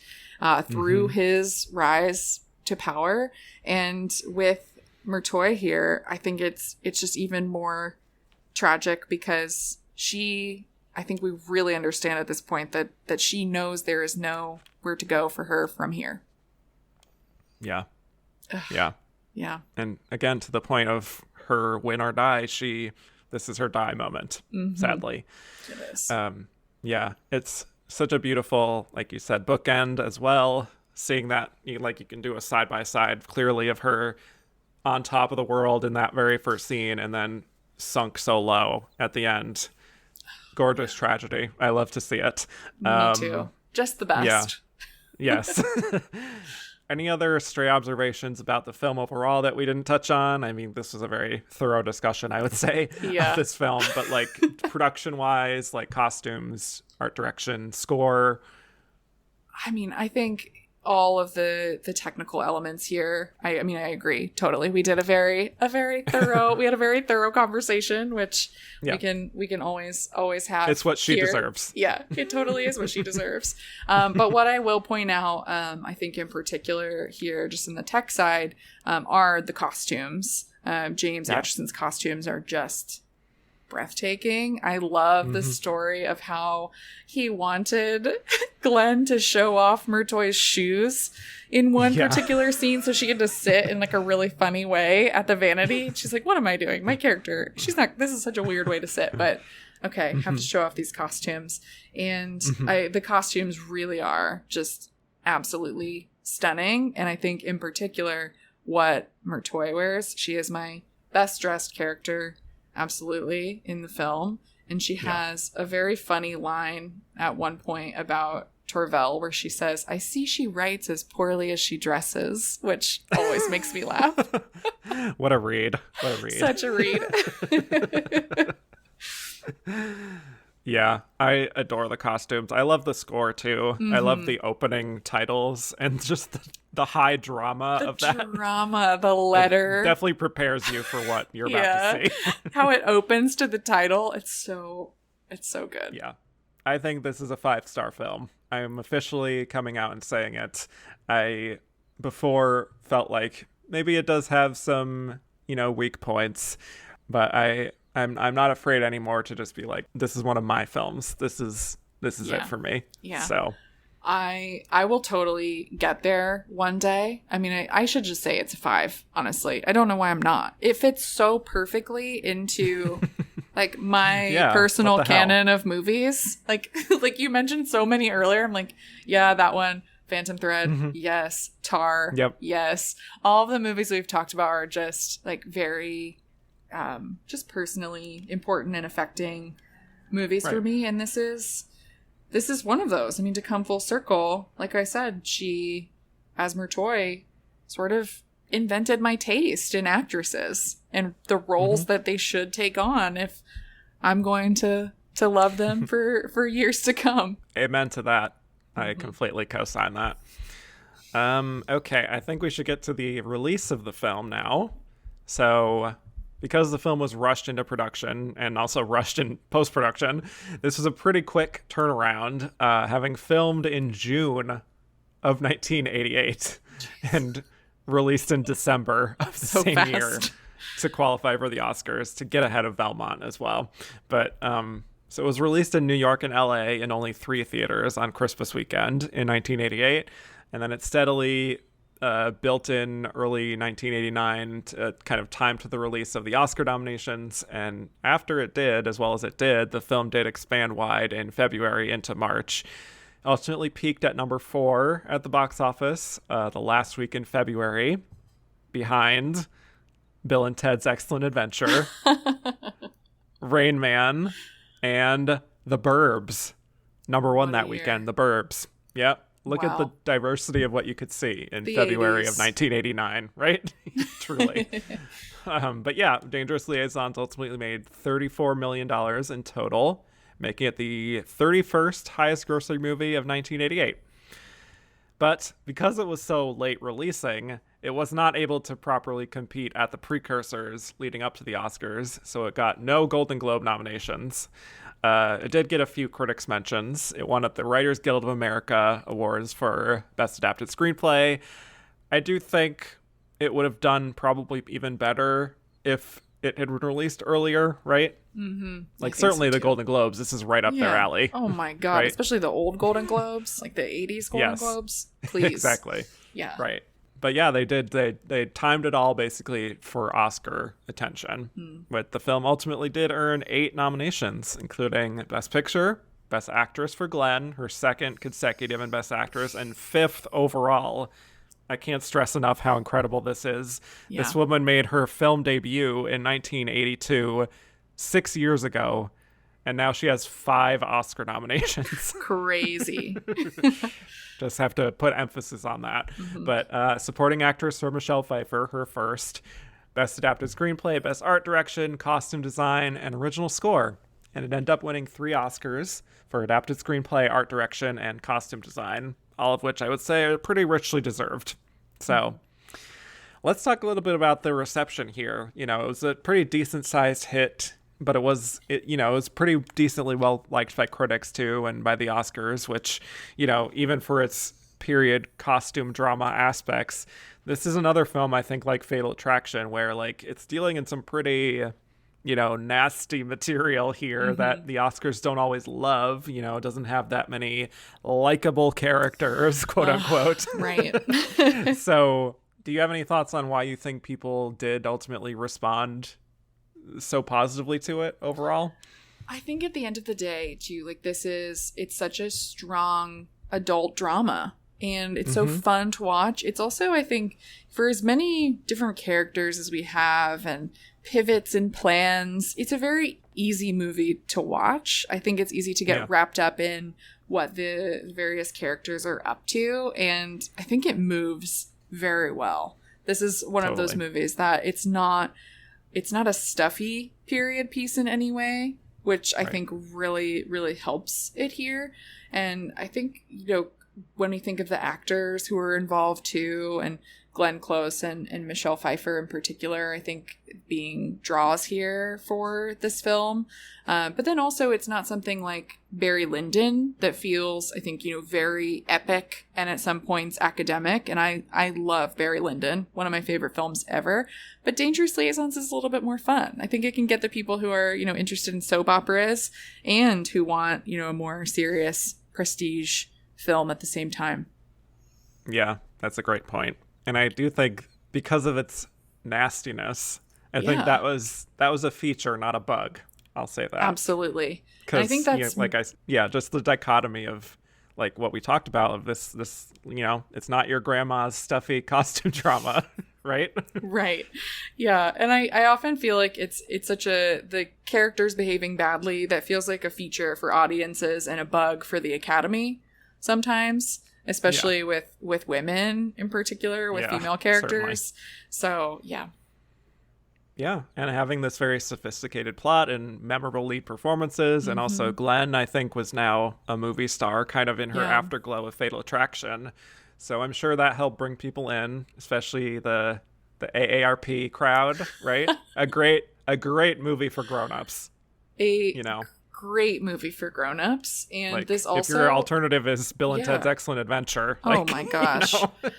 through his rise to power. And with Murtoy here, I think it's just even more tragic, because I think we really understand at this point that she knows there is nowhere to go for her from here. Yeah. Ugh. Yeah. Yeah. And again, to the point of her win or die, this is her die moment, sadly. It is. Yeah, it's such a beautiful, like you said, bookend as well. Seeing that, you can do a side-by-side clearly of her on top of the world in that very first scene and then sunk so low at the end. Gorgeous tragedy. I love to see it. Me too. Just the best. Yeah. Yes. Any other stray observations about the film overall that we didn't touch on? I mean, this was a very thorough discussion, I would say, of this film. But like production-wise, like costumes, art direction, score. I mean, I think all of the technical elements here. I mean, I agree totally. We did a very thorough. We had a very thorough conversation, which we can always have. It's what she here. deserves. Yeah, it totally is what she deserves. But what I will point out, I think in particular here, just in the tech side, are the costumes. James Acherson's costumes are just breathtaking. I love the story of how he wanted Glenn to show off Murtoy's shoes in one particular scene so she had to sit in like a really funny way at the vanity. She's like, what am I doing? My character, this is such a weird way to sit, but okay, have to show off these costumes. And the costumes really are just absolutely stunning. And I think in particular what Murtoy wears, she is my best dressed character absolutely in the film, and she has a very funny line at one point about Torvell where she says, I see she writes as poorly as she dresses, which always makes me laugh. What a read. Such a read. Yeah, I adore the costumes. I love the score too. I love the opening titles and just the high drama of that. The drama, the letter. It definitely prepares you for what you're about to see. How it opens to the title. It's so good. Yeah. I think this is a 5-star film. I am officially coming out and saying it. I before felt like maybe it does have some, weak points, but I'm not afraid anymore to just be like, this is one of my films. This is it for me. Yeah. So I will totally get there one day. I mean, I should just say it's a 5, honestly. I don't know why I'm not. It fits so perfectly into like my personal canon of movies. Like you mentioned so many earlier. I'm like, yeah, that one. Phantom Thread, yes. Tar, yes. All of the movies we've talked about are just like very just personally important and affecting movies for me, and this is one of those. I mean, to come full circle, like I said, she, as Murtoy, sort of invented my taste in actresses and the roles that they should take on if I'm going to love them for years to come. Amen to that. I completely co-sign that. Okay, I think we should get to the release of the film now. So, because the film was rushed into production and also rushed in post-production, this was a pretty quick turnaround, having filmed in June of 1988 and released in December of the same year to qualify for the Oscars, to get ahead of Valmont as well. But so it was released in New York and LA in only 3 theaters on Christmas weekend in 1988, and then it steadily built in early 1989 to kind of time to the release of the Oscar nominations. And after it did, as well as it did, the film did expand wide in February into March. Ultimately peaked at number 4 at the box office the last week in February, behind Bill and Ted's Excellent Adventure, Rain Man, and The Burbs. Number 1 that weekend, The Burbs. Yep. Look at the diversity of what you could see in February 80s. Of 1989, right? Truly. But yeah, Dangerous Liaisons ultimately made $34 million in total, making it the 31st highest grossing movie of 1988. But because it was so late releasing, it was not able to properly compete at the precursors leading up to the Oscars, so it got no Golden Globe nominations. It did get a few critics' mentions. It won at the Writers Guild of America Awards for Best Adapted Screenplay. I do think it would have done probably even better if it had been released earlier, right? Like, certainly the Golden Globes, this is right up their alley. Oh my God, right? Especially the old Golden Globes, like the 80s Golden Globes. Please. Exactly. Yeah. Right. But yeah, they timed it all basically for Oscar attention. But the film ultimately did earn 8 nominations, including Best Picture, Best Actress for Glenn, her second consecutive in Best Actress, and 5th overall. I can't stress enough how incredible this is. Yeah. This woman made her film debut in 1982, 6 years ago, and now she has 5 Oscar nominations. Crazy. Just have to put emphasis on that. But supporting actress for Michelle Pfeiffer, her first. Best adapted screenplay, best art direction, costume design, and original score. And it ended up winning 3 Oscars for adapted screenplay, art direction, and costume design, all of which I would say are pretty richly deserved. So let's talk a little bit about the reception here. You know, it was a pretty decent sized hit, but it was pretty decently well liked by critics too, and by the Oscars, which, you know, even for its period costume drama aspects, this is another film, I think, like Fatal Attraction, where like it's dealing in some pretty, you know, nasty material here that the Oscars don't always love. You know, it doesn't have that many likable characters, quote unquote. Right. So do you have any thoughts on why you think people did ultimately respond so positively to it overall? I think at the end of the day, too, like it's such a strong adult drama. And it's so fun to watch. It's also, I think, for as many different characters as we have and pivots and plans, it's a very easy movie to watch. I think it's easy to get wrapped up in what the various characters are up to. And I think it moves very well. This is one of those movies that it's not a stuffy period piece in any way, which I think really, really helps it here. And I think, you know, when we think of the actors who are involved too, and Glenn Close and Michelle Pfeiffer in particular, I think being draws here for this film. But then also it's not something like Barry Lyndon that feels, I think, you know, very epic and at some points academic. And I love Barry Lyndon, one of my favorite films ever. But Dangerous Liaisons is a little bit more fun. I think it can get the people who are, you know, interested in soap operas and who want, you know, a more serious prestige film at the same time. Yeah, that's a great point. And I do think because of its nastiness, I think that was a feature, not a bug. I'll say that. Absolutely. And I think that's just the dichotomy of like what we talked about of this, you know, it's not your grandma's stuffy costume drama, right? Right. Yeah. And I often feel like it's such the characters behaving badly that feels like a feature for audiences and a bug for the Academy sometimes, especially with women in particular, with female characters. Certainly. So, yeah. Yeah, and having this very sophisticated plot and memorable lead performances, and also Glenn, I think, was now a movie star kind of in her afterglow of Fatal Attraction. So I'm sure that helped bring people in, especially the AARP crowd, right? a great movie for grown-ups. Great movie for grown-ups, and like, this also, if your alternative is Bill and Ted's Excellent Adventure, oh my gosh, you know?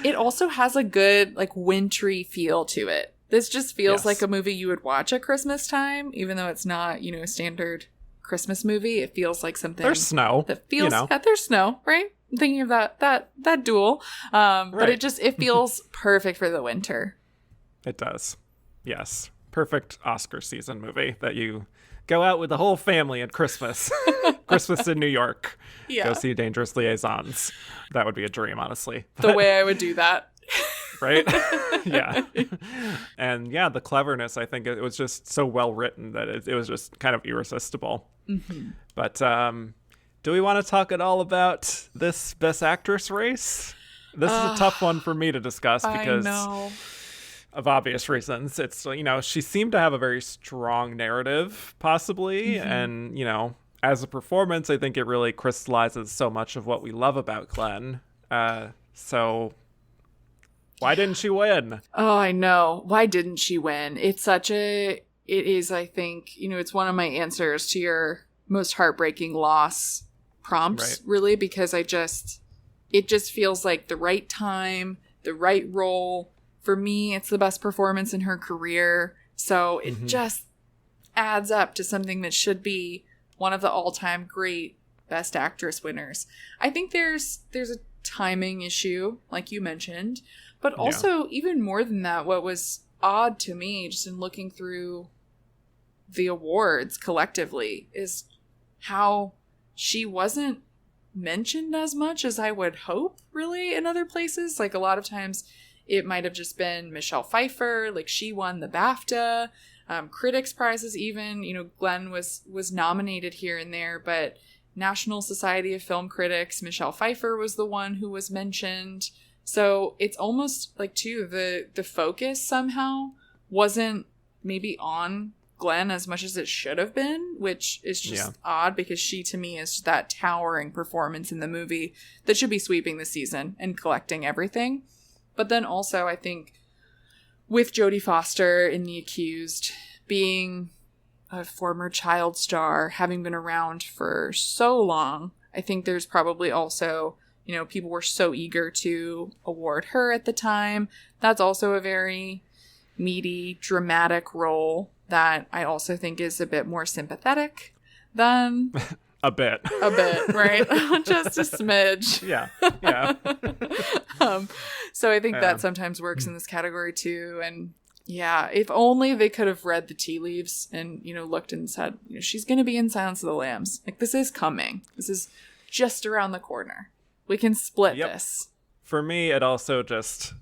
It also has a good like wintry feel to it. This just feels like a movie you would watch at Christmas time, even though it's not, you know, a standard Christmas movie. It feels like something there's snow that feels, you know. There's snow, right? I'm thinking of that duel, but it feels perfect for the winter. It does, yes, perfect Oscar season movie that you go out with the whole family at Christmas. Christmas in New York. Yeah. Go see Dangerous Liaisons. That would be a dream, honestly. The way I would do that. Right? Yeah. And yeah, the cleverness, I think it was just so well written that it was just kind of irresistible. But do we want to talk at all about this Best Actress race? This is a tough one for me to discuss because of obvious reasons. It's, you know, she seemed to have a very strong narrative, possibly. And, you know, as a performance, I think it really crystallizes so much of what we love about Glenn. So why didn't she win? Oh, I know. Why didn't she win? It is, I think, you know, it's one of my answers to your most heartbreaking loss prompts, really, because it just feels like the right time, the right role. For me, it's the best performance in her career. So it just adds up to something that should be one of the all-time great Best Actress winners. I think there's a timing issue, like you mentioned. But also, even more than that, what was odd to me, just in looking through the awards collectively, is how she wasn't mentioned as much as I would hope, really, in other places. Like, a lot of times it might have just been Michelle Pfeiffer, like she won the BAFTA, critics prizes even, you know, Glenn was nominated here and there, but National Society of Film Critics, Michelle Pfeiffer was the one who was mentioned. So it's almost like, too, the focus somehow wasn't maybe on Glenn as much as it should have been, which is just odd, because she, to me, is that towering performance in the movie that should be sweeping the season and collecting everything. But then also, I think, with Jodie Foster in The Accused, being a former child star, having been around for so long, I think there's probably also, you know, people were so eager to award her at the time. That's also a very meaty, dramatic role that I also think is a bit more sympathetic than... A bit, right? Just a smidge. Yeah. So I think that sometimes works in this category too. And yeah, if only they could have read the tea leaves and, you know, looked and said, you know, she's going to be in Silence of the Lambs. Like, this is coming. This is just around the corner. We can split this. For me, it also just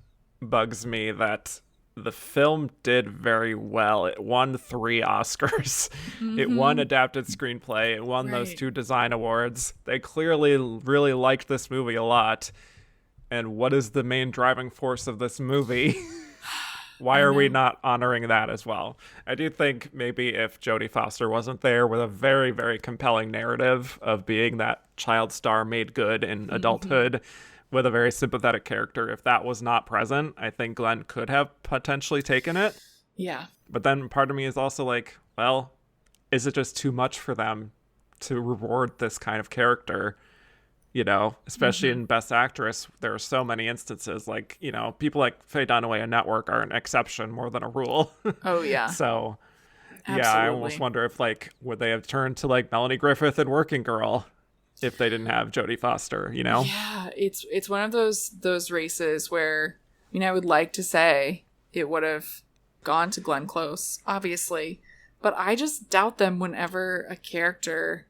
bugs me that the film did very well. It won 3 Oscars. Mm-hmm. It won Adapted Screenplay. It won those 2 design awards. They clearly really liked this movie a lot. And what is the main driving force of this movie? Why are we not honoring that as well? I do think maybe if Jodie Foster wasn't there with a very, very compelling narrative of being that child star made good in adulthood, with a very sympathetic character, if that was not present, I think Glenn could have potentially taken it. Yeah. But then part of me is also like, well, is it just too much for them to reward this kind of character? You know, especially in Best Actress, there are so many instances, like, you know, people like Faye Dunaway and Network are an exception more than a rule. Oh, yeah. So, Absolutely. Yeah, I almost wonder if, like, would they have turned to, like, Melanie Griffith and Working Girl if they didn't have Jodie Foster, you know? Yeah, it's one of those races where, you know, I would like to say it would have gone to Glenn Close, obviously, but I just doubt them whenever a character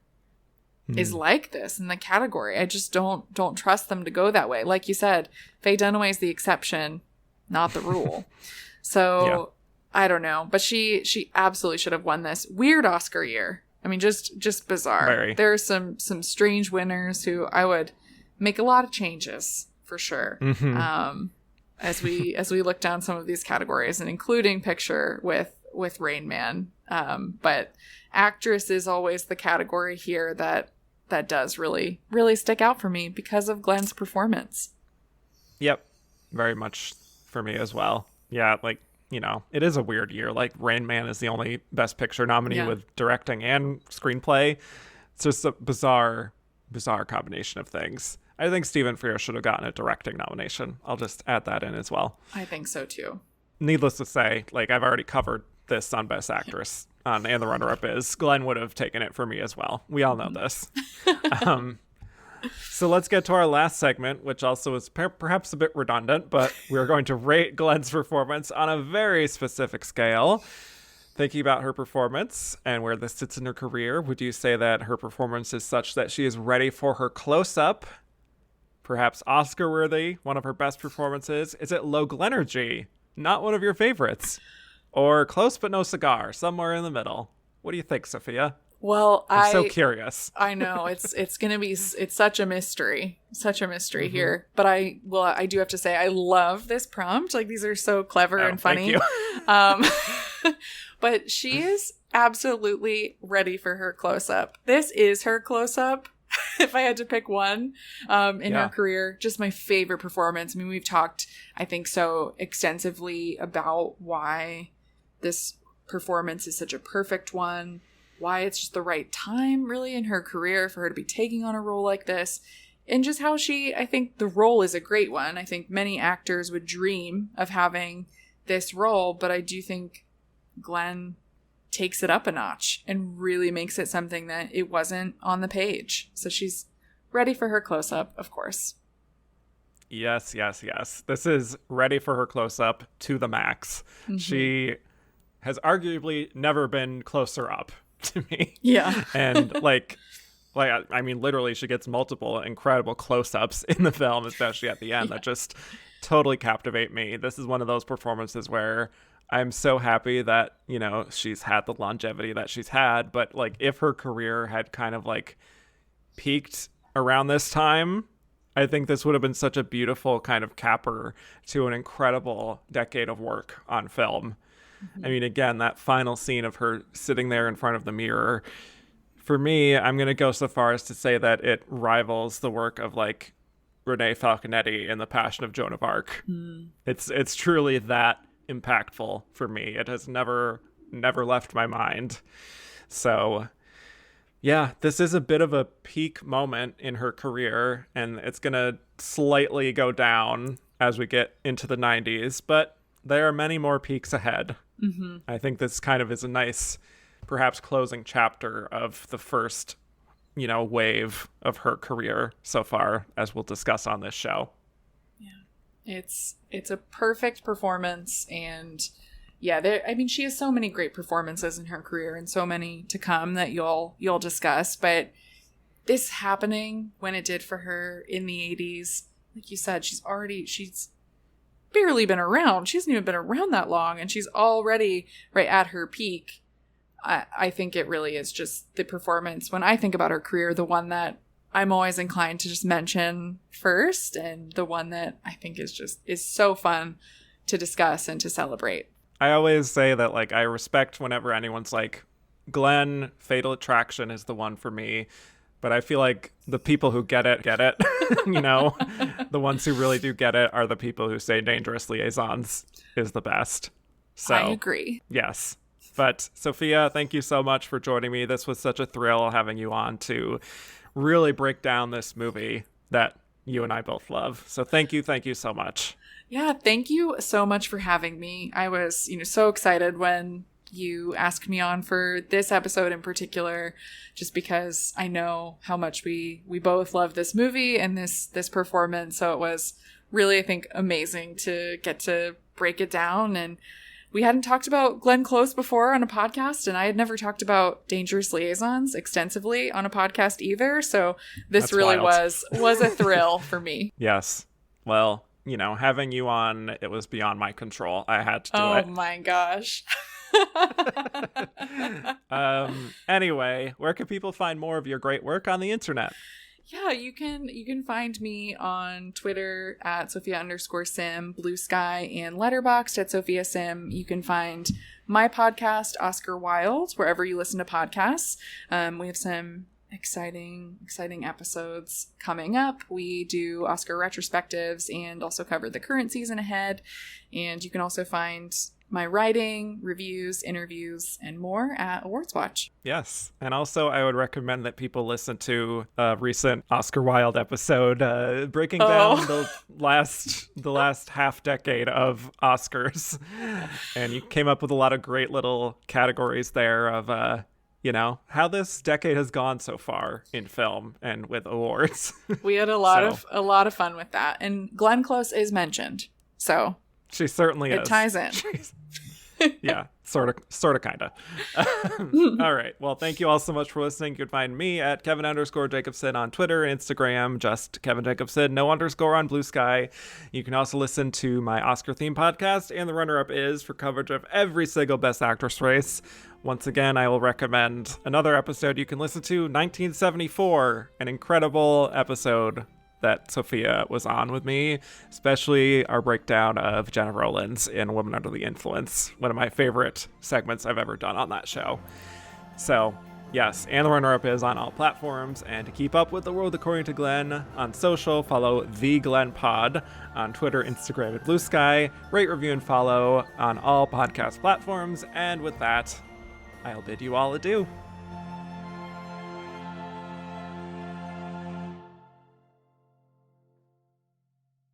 is like this in the category. I just don't trust them to go that way. Like you said, Faye Dunaway is the exception, not the rule. So I don't know, but she absolutely should have won this. Weird Oscar year. I mean, just bizarre. Very. There are some strange winners who I would make a lot of changes for sure. As we look down some of these categories, and including picture with Rain Man. But actress is always the category here that does really, really stick out for me because of Glenn's performance. Yep. Very much for me as well. Yeah, like, you know, it is a weird year. Like, Rain Man is the only Best Picture nominee with directing and screenplay. It's just a bizarre combination of things. I think Stephen Frears should have gotten a directing nomination. I'll just add that in as well. I think so too. Needless to say, like, I've already covered this on Best Actress, and the runner-up is Glenn would have taken it for me as well. We all know this. So let's get to our last segment, which also is perhaps a bit redundant, but we're going to rate Glenn's performance on a very specific scale. Thinking about her performance and where this sits in her career, would you say that her performance is such that she is ready for her close-up, perhaps Oscar-worthy, one of her best performances? Is it low Glennergy, not one of your favorites? Or close but no cigar, somewhere in the middle? What do you think, Sophia? Well, I'm so curious. I know it's going to be, it's such a mystery here. But I do have to say, I love this prompt. Like, these are so clever and funny. Thank you. But she is absolutely ready for her close-up. This is her close-up. If I had to pick one in her career, just my favorite performance. I mean, we've talked, I think, so extensively about why this performance is such a perfect one, why it's just the right time, really, in her career for her to be taking on a role like this, and just how I think the role is a great one. I think many actors would dream of having this role, but I do think Glenn takes it up a notch and really makes it something that it wasn't on the page. So she's ready for her close-up, of course. Yes, yes, yes. This is ready for her close-up to the max. She has arguably never been closer up to me. Yeah. And I mean, literally, she gets multiple incredible close-ups in the film, especially at the end, that just totally captivate me. This is one of those performances where I'm so happy that, you know, she's had the longevity that she's had. But, like, if her career had kind of, like, peaked around this time, I think this would have been such a beautiful kind of capper to an incredible decade of work on film. I mean, again, that final scene of her sitting there in front of the mirror, for me, I'm going to go so far as to say that it rivals the work of, like, Renee Falconetti in The Passion of Joan of Arc. It's truly that impactful for me. It has never left my mind. So yeah, this is a bit of a peak moment in her career, and it's going to slightly go down as we get into the 90s, but there are many more peaks ahead. I think this kind of is a nice, perhaps closing chapter of the first, you know, wave of her career so far, as we'll discuss on this show. Yeah. It's a perfect performance, and yeah, I mean, she has so many great performances in her career and so many to come that you'll discuss, but this happening when it did for her in the 80s, like you said, she's barely been around. She hasn't even been around that long, and she's already right at her peak. I think it really is just the performance. When I think about her career, the one that I'm always inclined to just mention first, and the one that I think is so fun to discuss and to celebrate. I always say that, like, I respect whenever anyone's like, Glenn, Fatal Attraction is the one for me. But I feel like the people who get it, you know, the ones who really do get it are the people who say Dangerous Liaisons is the best. So I agree. Yes. But Sophia, thank you so much for joining me. This was such a thrill having you on to really break down this movie that you and I both love. So thank you so much. Yeah, thank you so much for having me. I was, so excited when you asked me on for this episode in particular, just because I know how much we both love this movie and this performance. So it was really, I think, amazing to get to break it down. And we hadn't talked about Glenn Close before on a podcast, and I had never talked about Dangerous Liaisons extensively on a podcast either. So this really was a thrill for me. Yes. Well, having you on, it was beyond my control. I had to do it. Oh my gosh. Anyway, where can people find more of your great work on the internet? Yeah, you can find me on Twitter at Sophia_Sim, Blue Sky, and Letterboxd at Sophia Sim. You can find my podcast, Oscar Wilde, wherever you listen to podcasts. We have some exciting episodes coming up. We do Oscar retrospectives and also cover the current season ahead. And you can also find my writing, reviews, interviews, and more at AwardsWatch. Yes. And also, I would recommend that people listen to a recent Oscar Wilde episode breaking down the last half decade of Oscars. And you came up with a lot of great little categories there of, how this decade has gone so far in film and with awards. We had a lot of fun with that. And Glenn Close is mentioned. So she certainly is. It ties in. Yeah, sort of, kind of. All right. Well, thank you all so much for listening. You can find me at Kevin_Jacobsen on Twitter and Instagram, just Kevin Jacobsen, no underscore on Blue Sky. You can also listen to my Oscar theme podcast, And the Runner-Up Is, for coverage of every single Best Actress race. Once again, I will recommend another episode you can listen to, 1974, an incredible episode that Sophia was on with me, especially our breakdown of Jenna Rollins in Woman Under the Influence, one of my favorite segments I've ever done on that show. So, yes, And the Runner-Up Is on all platforms, and to keep up with the world according to Glenn on social, follow The Glenn Pod on Twitter, Instagram, and Blue Sky. Rate, review, and follow on all podcast platforms, and with that, I'll bid you all adieu.